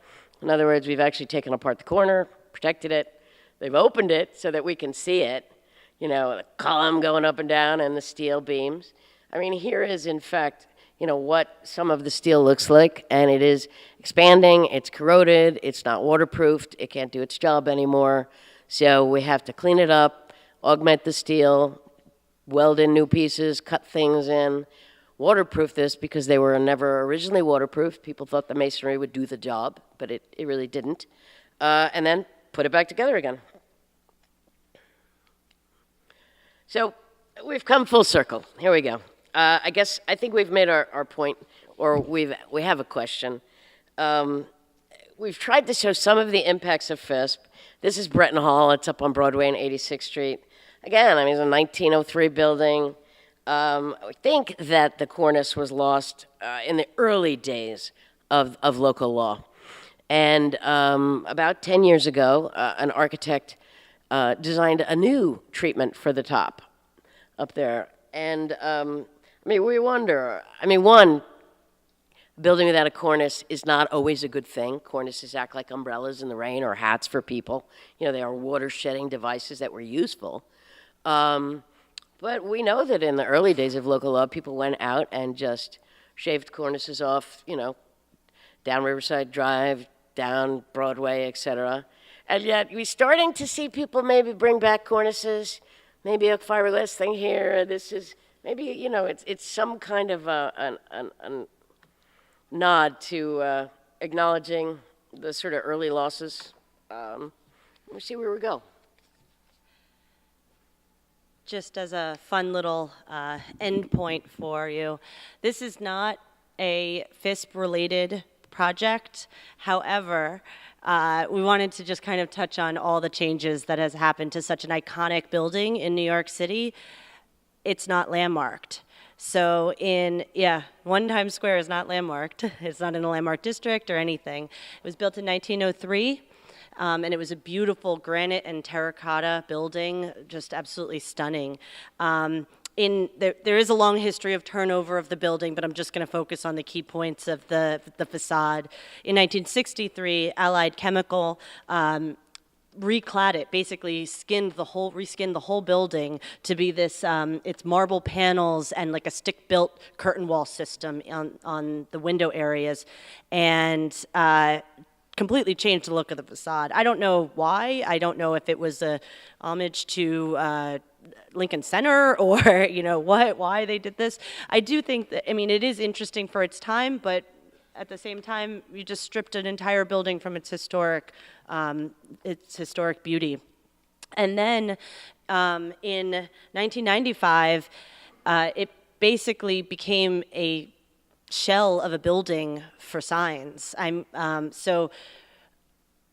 In other words, we've actually taken apart the corner, protected it. They've opened it so that we can see it, you know, the column going up and down and the steel beams. I mean, here is, in fact, you know, what some of the steel looks like, and it is expanding, it's corroded, it's not waterproofed, it can't do its job anymore. So we have to clean it up, augment the steel, weld in new pieces, cut things in, waterproof this because they were never originally waterproof. People thought the masonry would do the job, but it really didn't. And then put it back together again. So we've come full circle. Here we go. I think we've made our point, or we have a question. We've tried to show some of the impacts of FISP. This is Breton Hall. It's up on Broadway and 86th Street. Again, I mean, it's a 1903 building. I think that the cornice was lost in the early days of local law. And about 10 years ago, an architect designed a new treatment for the top up there. And I mean, we wonder, I mean, one, building without a cornice is not always a good thing. Cornices act like umbrellas in the rain or hats for people. You know, they are water-shedding devices that were useful. But we know that in the early days of local law, people went out and just shaved cornices off, you know, down Riverside Drive, down Broadway, etc. And yet we're starting to see people maybe bring back cornices, maybe a fiberglass thing here. This is maybe, you know, it's some kind of a nod to acknowledging the sort of early losses. We'll see where we go. Just as a fun little end point for you, this is not a FISP-related project. However, we wanted to just kind of touch on all the changes that has happened to such an iconic building in New York City. It's not landmarked. So One Times Square is not landmarked. It's not in a landmark district or anything. It was built in 1903. And it was a beautiful granite and terracotta building, just absolutely stunning. There is a long history of turnover of the building, but I'm just going to focus on the key points of the facade. In 1963, Allied Chemical reclad it, basically reskinned the whole building to be this, it's marble panels and like a stick-built curtain wall system on the window areas, and completely changed the look of the facade. I don't know why. I don't know if it was a homage to Lincoln Center or, you know, why they did this. I do think that, I mean, it is interesting for its time, but at the same time, you just stripped an entire building from its historic beauty. And then in 1995, it basically became a shell of a building for signs. So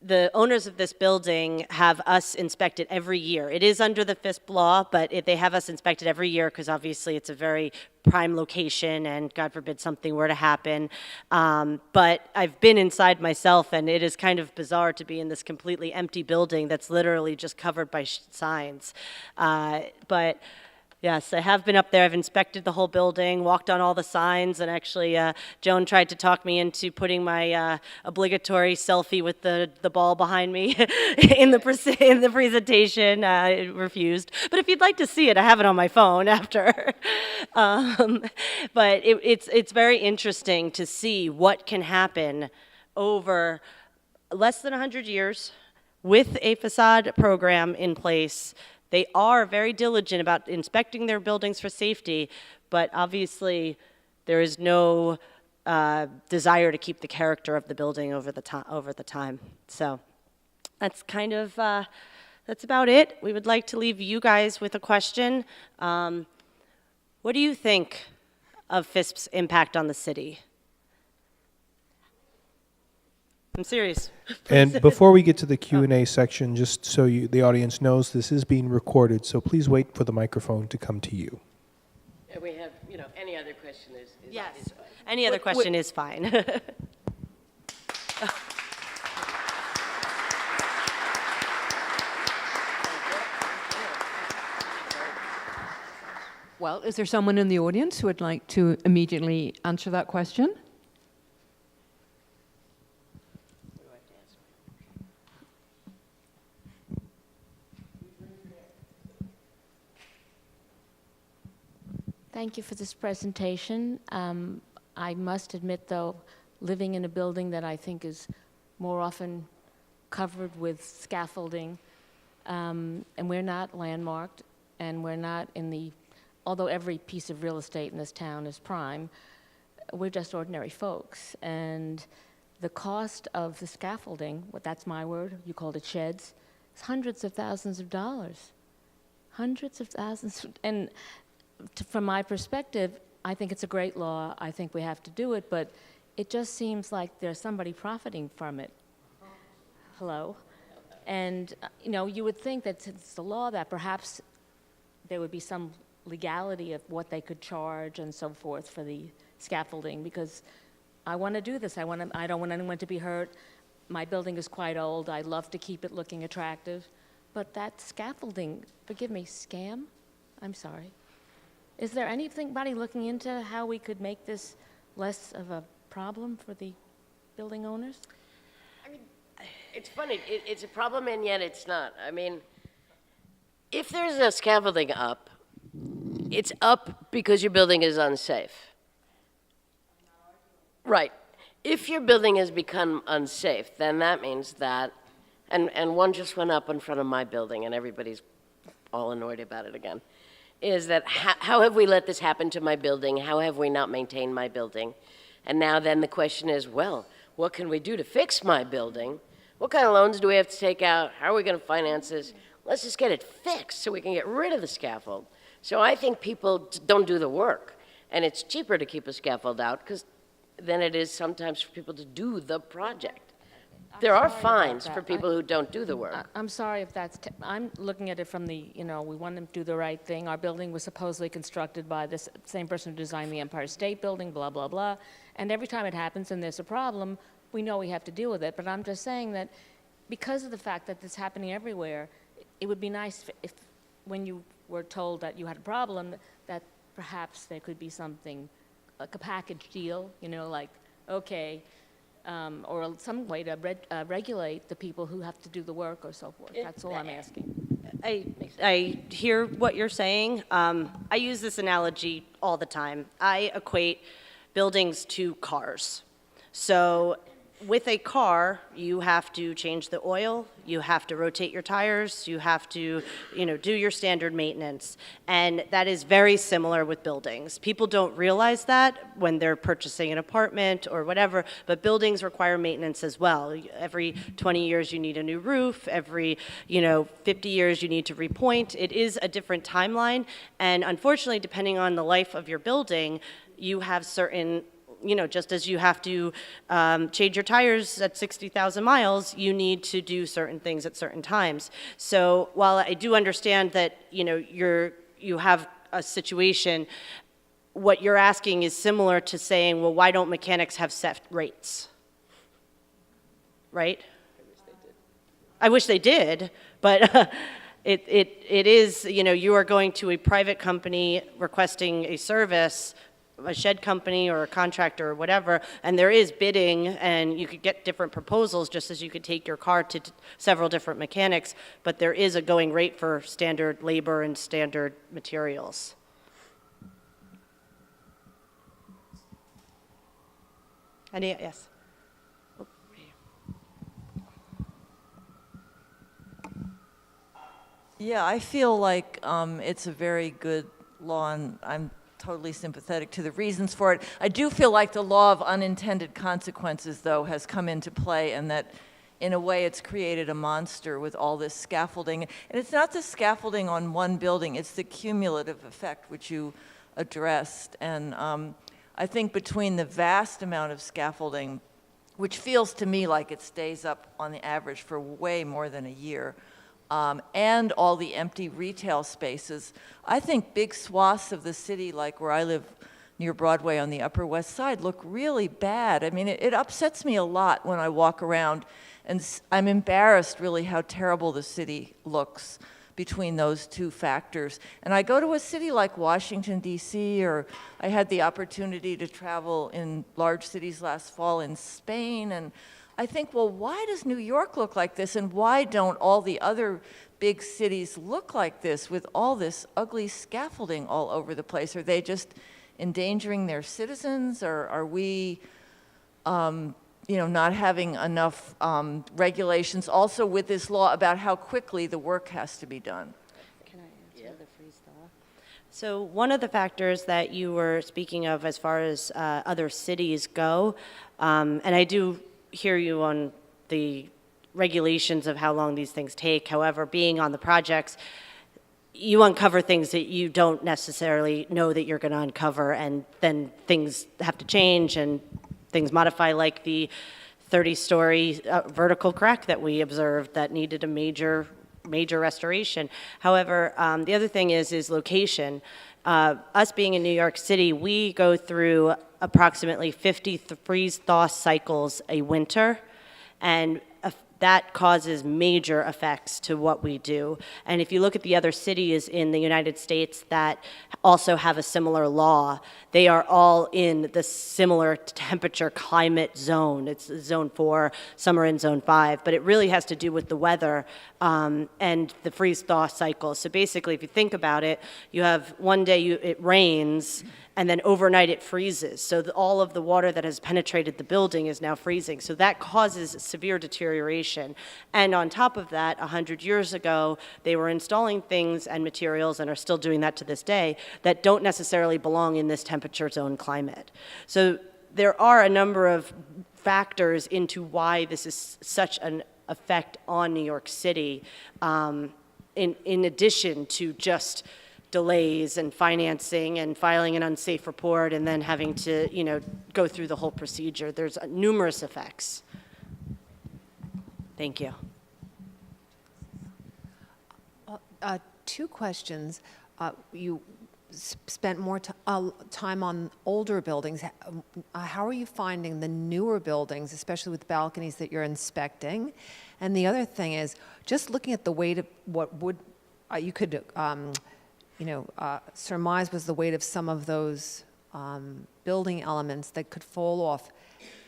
the owners of this building have us inspect it every year. It is under the FISP law, but they have us inspect it every year because obviously it's a very prime location and God forbid something were to happen. But I've been inside myself and it is kind of bizarre to be in this completely empty building that's literally just covered by signs. But yes, I have been up there. I've inspected the whole building, walked on all the signs, and actually Joan tried to talk me into putting my obligatory selfie with the ball behind me in the presentation. I refused. But if you'd like to see it, I have it on my phone after. But it's very interesting to see what can happen over less than 100 years with a facade program in place. They are very diligent about inspecting their buildings for safety, but obviously there is no desire to keep the character of the building over the time. So that's kind of, that's about it. We would like to leave you guys with a question. What do you think of FISP's impact on the city? I'm serious. And before we get to the Q&A section, just so the audience knows, this is being recorded, so please wait for the microphone to come to you. Yeah, we have, you know, know, any other question is Yes. is fine. Any other question is fine. Well, is there someone in the audience who would like to immediately answer that question? Thank you for this presentation. I must admit, though, living in a building that I think is more often covered with scaffolding, and we're not landmarked, and we're not in the, although every piece of real estate in this town is prime, we're just ordinary folks. And the cost of the scaffolding, that's my word, you called it sheds, is hundreds of thousands of dollars. Hundreds of thousands. And from my perspective, I think it's a great law. I think we have to do it, but it just seems like there's somebody profiting from it. Hello? And, you know, you would think that since it's the law that perhaps there would be some legality of what they could charge and so forth for the scaffolding, because I want to do this. I don't want anyone to be hurt. My building is quite old. I'd love to keep it looking attractive. But that scaffolding, forgive me, scam? I'm sorry. Is there anybody looking into how we could make this less of a problem for the building owners? I mean, it's funny. It's a problem, and yet it's not. I mean, if there's a scaffolding up, it's up because your building is unsafe. Right. If your building has become unsafe, then that means that, and one just went up in front of my building, and everybody's all annoyed about it again, is that how have we let this happen to my building? How have we not maintained my building? And now then the question is, well, what can we do to fix my building? What kind of loans do we have to take out? How are we going to finance this? Let's just get it fixed so we can get rid of the scaffold. So I think people don't do the work. And it's cheaper to keep a scaffold out than it is sometimes for people to do the project. There are fines for people who don't do the work. I'm sorry if that's, I'm looking at it from the, you know, we want to do the right thing. Our building was supposedly constructed by this same person who designed the Empire State Building, blah, blah, blah. And every time it happens and there's a problem, we know we have to deal with it. But I'm just saying that because of the fact that it's happening everywhere, it would be nice if when you were told that you had a problem, that perhaps there could be something, like a package deal, you know, like, okay, or some way to regulate the people who have to do the work or so forth. That's all I'm asking. I hear what you're saying. I use this analogy all the time. I equate buildings to cars. So with a car, you have to change the oil, you have to rotate your tires, you have to, you know, do your standard maintenance. And that is very similar with buildings. People don't realize that when they're purchasing an apartment or whatever, but buildings require maintenance as well. Every 20 years you need a new roof, every, 50 years you need to repoint. It is a different timeline, and unfortunately, depending on the life of your building, you have certain, just as you have to change your tires at 60,000 miles, you need to do certain things at certain times. So while I do understand that, you have a situation, what you're asking is similar to saying, well, why don't mechanics have set rates? Right? I wish they did, but it is, you are going to a private company requesting a service, a shed company or a contractor or whatever, and there is bidding, and you could get different proposals just as you could take your car to several different mechanics, but there is a going rate for standard labor and standard materials. Yes? Yeah, I feel like it's a very good law, and I'm totally sympathetic to the reasons for it. I do feel like the law of unintended consequences, though, has come into play, and that in a way it's created a monster with all this scaffolding. And it's not the scaffolding on one building, it's the cumulative effect which you addressed. And I think between the vast amount of scaffolding, which feels to me like it stays up on the average for way more than a year, and all the empty retail spaces, I think big swaths of the city, like where I live, near Broadway on the Upper West Side look really bad. I mean, it upsets me a lot when I walk around, and I'm embarrassed really how terrible the city looks between those two factors. And I go to a city like Washington, D.C., or I had the opportunity to travel in large cities last fall in Spain, and I think, well, why does New York look like this, and why don't all the other big cities look like this with all this ugly scaffolding all over the place? Are they just endangering their citizens, or are we not having enough regulations also with this law about how quickly the work has to be done? Can I answer the freeze thaw? So one of the factors that you were speaking of as far as other cities go, and I do hear you on the regulations of how long these things take. However, being on the projects, you uncover things that you don't necessarily know that you're going to uncover, and then things have to change and things modify, like the 30-story vertical crack that we observed that needed a major restoration. However, the other thing is location. Us being in New York City, we go through approximately 50 freeze-thaw cycles a winter, and that causes major effects to what we do. And if you look at the other cities in the United States that also have a similar law, they are all in the similar temperature climate zone. It's zone 4, some are in zone 5, but it really has to do with the weather and the freeze-thaw cycle. So basically, if you think about it, you have one day it rains, and then overnight it freezes. So all of the water that has penetrated the building is now freezing. So that causes severe deterioration. And on top of that, 100 years ago, they were installing things and materials, and are still doing that to this day, that don't necessarily belong in this temperature zone climate. So there are a number of factors into why this is such an effect on New York City, in addition to just delays and financing and filing an unsafe report and then having to, go through the whole procedure. There's numerous effects. Thank you. Two questions. You spent more time on older buildings. How are you finding the newer buildings, especially with balconies that you're inspecting? And the other thing is, just looking at the weight of what would you could surmise was the weight of some of those building elements that could fall off.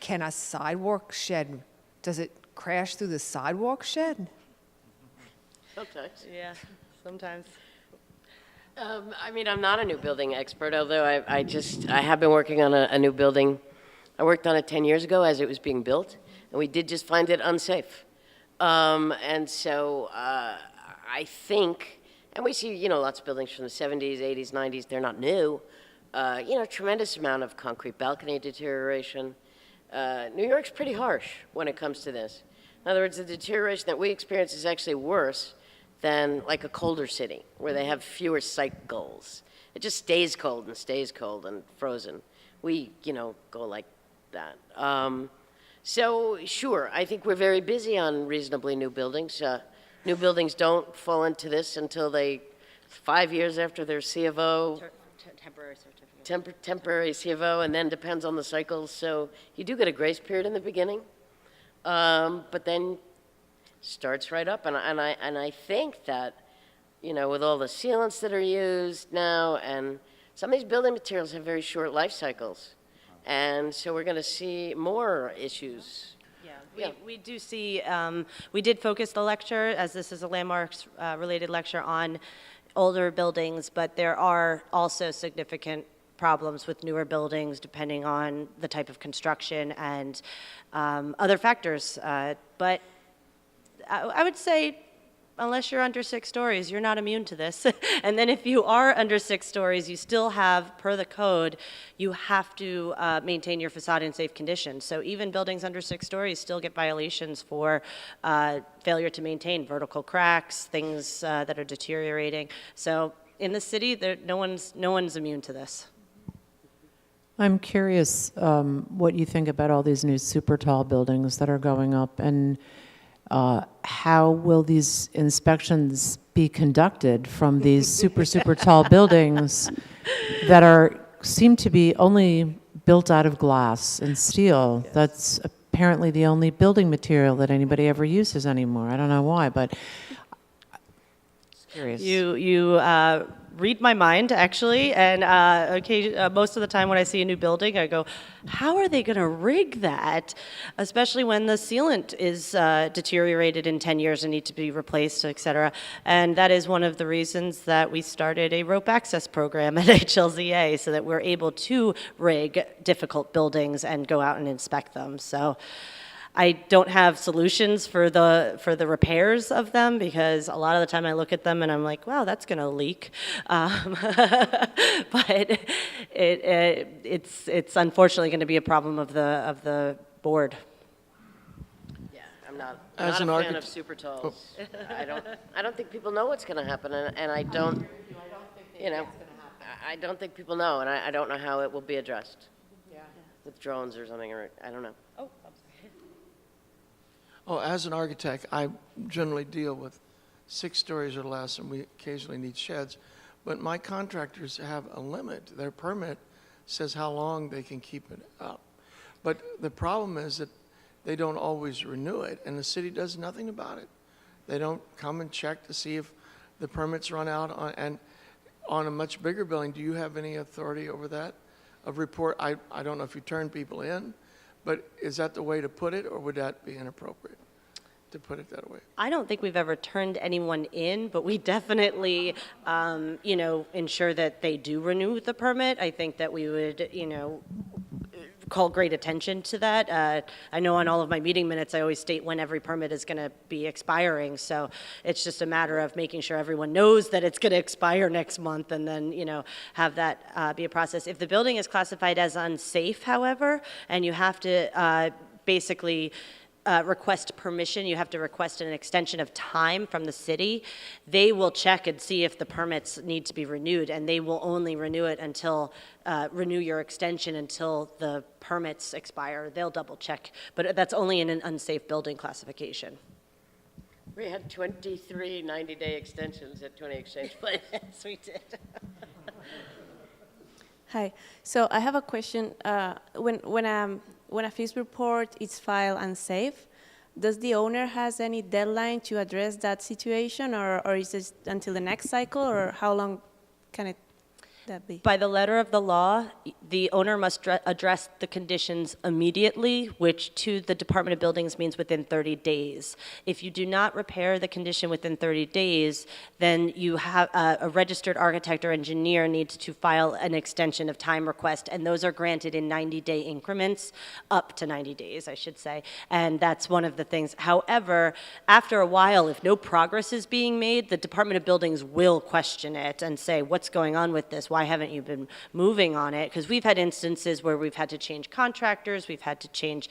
Can a sidewalk shed, does it crash through the sidewalk shed? Sometimes. Yeah, sometimes. I'm not a new building expert, although I have been working on a new building. I worked on it 10 years ago as it was being built, and we did just find it unsafe. And so I think, and we see, lots of buildings from the 70s, 80s, 90s, they're not new. Tremendous amount of concrete balcony deterioration. New York's pretty harsh when it comes to this. In other words, the deterioration that we experience is actually worse than like a colder city where they have fewer cycles. It just stays cold and frozen. We, go like that. So sure, I think we're very busy on reasonably new buildings. New buildings don't fall into this until 5 years after their C of O. Temporary certificate. Temporary C of O, and then depends on the cycles. So you do get a grace period in the beginning, but then starts right up. And I think that, with all the sealants that are used now, and some of these building materials have very short life cycles. And so we're going to see more issues. We do see, we did focus the lecture, as this is a landmarks related lecture, on older buildings, but there are also significant problems with newer buildings depending on the type of construction and other factors. But I would say, unless you're under 6 stories, you're not immune to this. And then if you are under 6 stories, you still have, per the code, you have to maintain your facade in safe condition. So even buildings under 6 stories still get violations for failure to maintain vertical cracks, things that are deteriorating. So in the city, no one's immune to this. I'm curious what you think about all these new super tall buildings that are going up, and how will these inspections be conducted from these super tall buildings that are seem to be only built out of glass and steel. Yes. That's apparently the only building material that anybody ever uses anymore. I don't know why, but curious. You read my mind, actually, and most of the time when I see a new building, I go, how are they going to rig that? Especially when the sealant is deteriorated in 10 years and need to be replaced, et cetera. And that is one of the reasons that we started a rope access program at HLZA, so that we're able to rig difficult buildings and go out and inspect them. So I don't have solutions for the repairs of them, because a lot of the time I look at them and I'm like, wow, that's going to leak. But it's unfortunately going to be a problem of the board. Yeah, I'm not a fan of super talls. I don't think people know what's going to happen, and I don't, I don't think people know, and I don't know how it will be addressed. Yeah. With drones or something, or I don't know. Oh, I'm sorry. Oh, as an architect, I generally deal with 6 stories or less, and we occasionally need sheds. But my contractors have a limit. Their permit says how long they can keep it up. But the problem is that they don't always renew it, and the city does nothing about it. They don't come and check to see if the permits run out. And on a much bigger building, do you have any authority over that? A report, I don't know if you turn people in, but is that the way to put it, or would that be inappropriate to put it that way? I don't think we've ever turned anyone in, but we definitely, ensure that they do renew the permit. I think that we would, call great attention to that. I know on all of my meeting minutes, I always state when every permit is going to be expiring. So it's just a matter of making sure everyone knows that it's going to expire next month, and then, have that be a process. If the building is classified as unsafe, however, and you have to basically request permission, you have to request an extension of time from the city, they will check and see if the permits need to be renewed, and they will only renew it until, renew your extension until the permits expire. They'll double check, but that's only in an unsafe building classification. We had 23 90-day extensions at 20 Exchange Place. Yes, we did. Hi. So I have a question. When a FISP report is filed unsafe, does the owner has any deadline to address that situation, or is it until the next cycle, or how long can that be? By the letter of the law, the owner must address the conditions immediately, which to the Department of Buildings means within 30 days. If you do not repair the condition within 30 days, then you have a registered architect or engineer needs to file an extension of time request, and those are granted in 90-day increments, up to 90 days, I should say. And that's one of the things. However, after a while, if no progress is being made, the Department of Buildings will question it and say, what's going on with this? Why haven't you been moving on it? Because we've had instances where we've had to change contractors, we've had to change,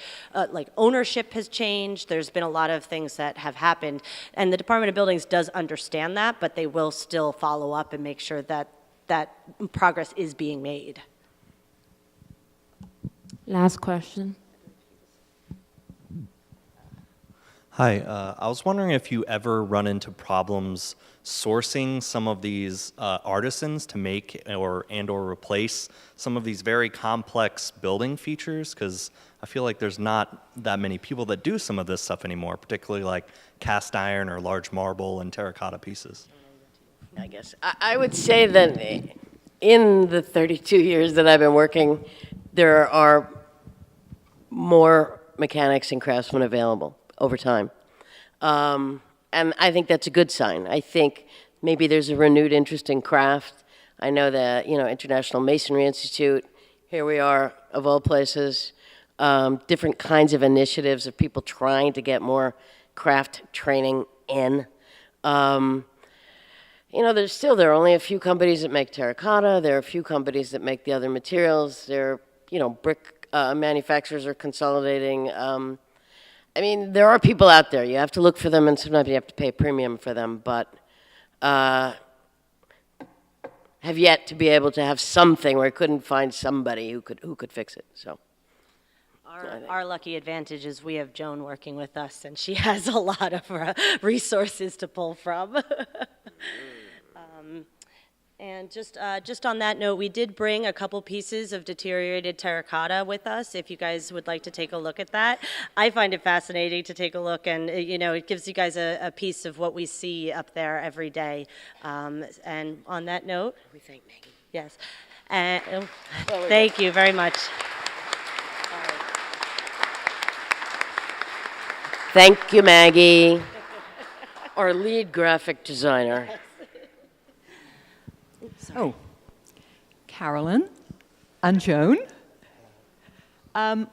like ownership has changed, there's been a lot of things that have happened. And the Department of Buildings does understand that, but they will still follow up and make sure that that progress is being made. Last question. Hi, I was wondering if you ever run into problems sourcing some of these artisans to make or replace some of these very complex building features, because I feel like there's not that many people that do some of this stuff anymore, particularly like cast iron or large marble and terracotta pieces. I guess I would say that in the 32 years that I've been working, there are more mechanics and craftsmen available over time. And I think that's a good sign. I think maybe there's a renewed interest in craft. I know that, International Masonry Institute, here we are, of all places, different kinds of initiatives of people trying to get more craft training in. There are only a few companies that make terracotta. There are a few companies that make the other materials. There are, brick manufacturers are consolidating. There are people out there. You have to look for them, and sometimes you have to pay a premium for them, but have yet to be able to have something where I couldn't find somebody who could fix it. So our lucky advantage is we have Joan working with us, and she has a lot of resources to pull from. And just on that note, we did bring a couple pieces of deteriorated terracotta with us, if you guys would like to take a look at that. I find it fascinating to take a look, and it gives you guys a piece of what we see up there every day. And on that note, We thank Maggie. yes. Thank you very much. Thank you, Maggie. Our lead graphic designer. Oh, Carolyn and Joan. I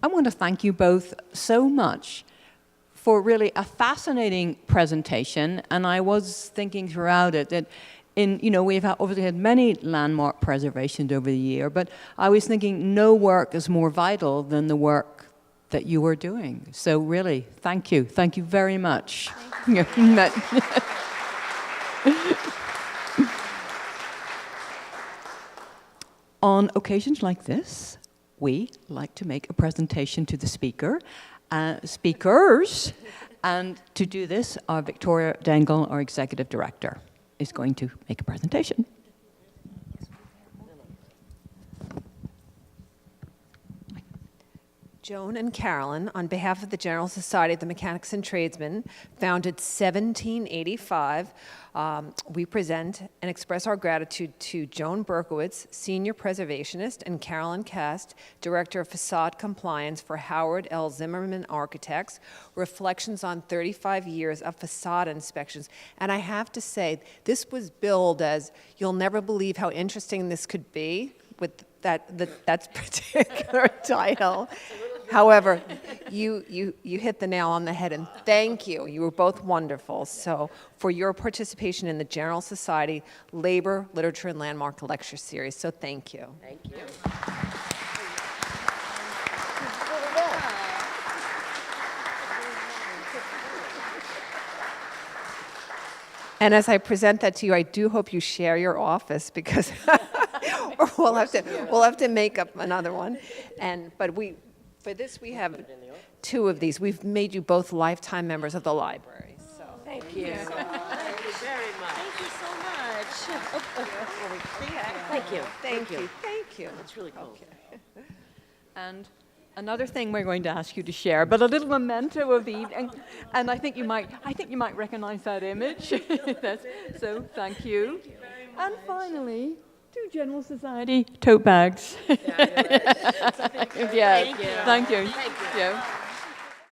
want to thank you both so much for really a fascinating presentation. And I was thinking throughout it that we've obviously had many landmark preservations over the year, but I was thinking no work is more vital than the work that you are doing. So really, thank you. Thank you very much. Thank you. On occasions like this, we like to make a presentation to the speakers, and to do this, our Victoria Dangle, our Executive Director, is going to make a presentation. Joan and Carolyn, on behalf of the General Society of the Mechanics and Tradesmen, founded 1785, we present and express our gratitude to Joan Berkowitz, Senior Preservationist, and Carolyn Caste, Director of Façade Compliance for Howard L. Zimmerman Architects, reflections on 35 years of facade inspections. And I have to say, this was billed as, you'll never believe how interesting this could be, with that particular title. However, you hit the nail on the head, and thank you. You were both wonderful. So for your participation in the General Society Labor, Literature, and Landmark Lecture Series. So thank you. Thank you. And as I present that to you, I do hope you share your office, because or we'll have to make up another one. But for this we have 2 of these. We've made you both lifetime members of the library. So Thank you. Thank you very much. Thank you so much. Thank you. Thank you. That's really cool. Okay. And another thing we're going to ask you to share, but a little memento of the evening, and I think you might recognize that image. So thank you. And finally, 2 General Society tote bags. Yeah. Thank you. Thank you. Yeah.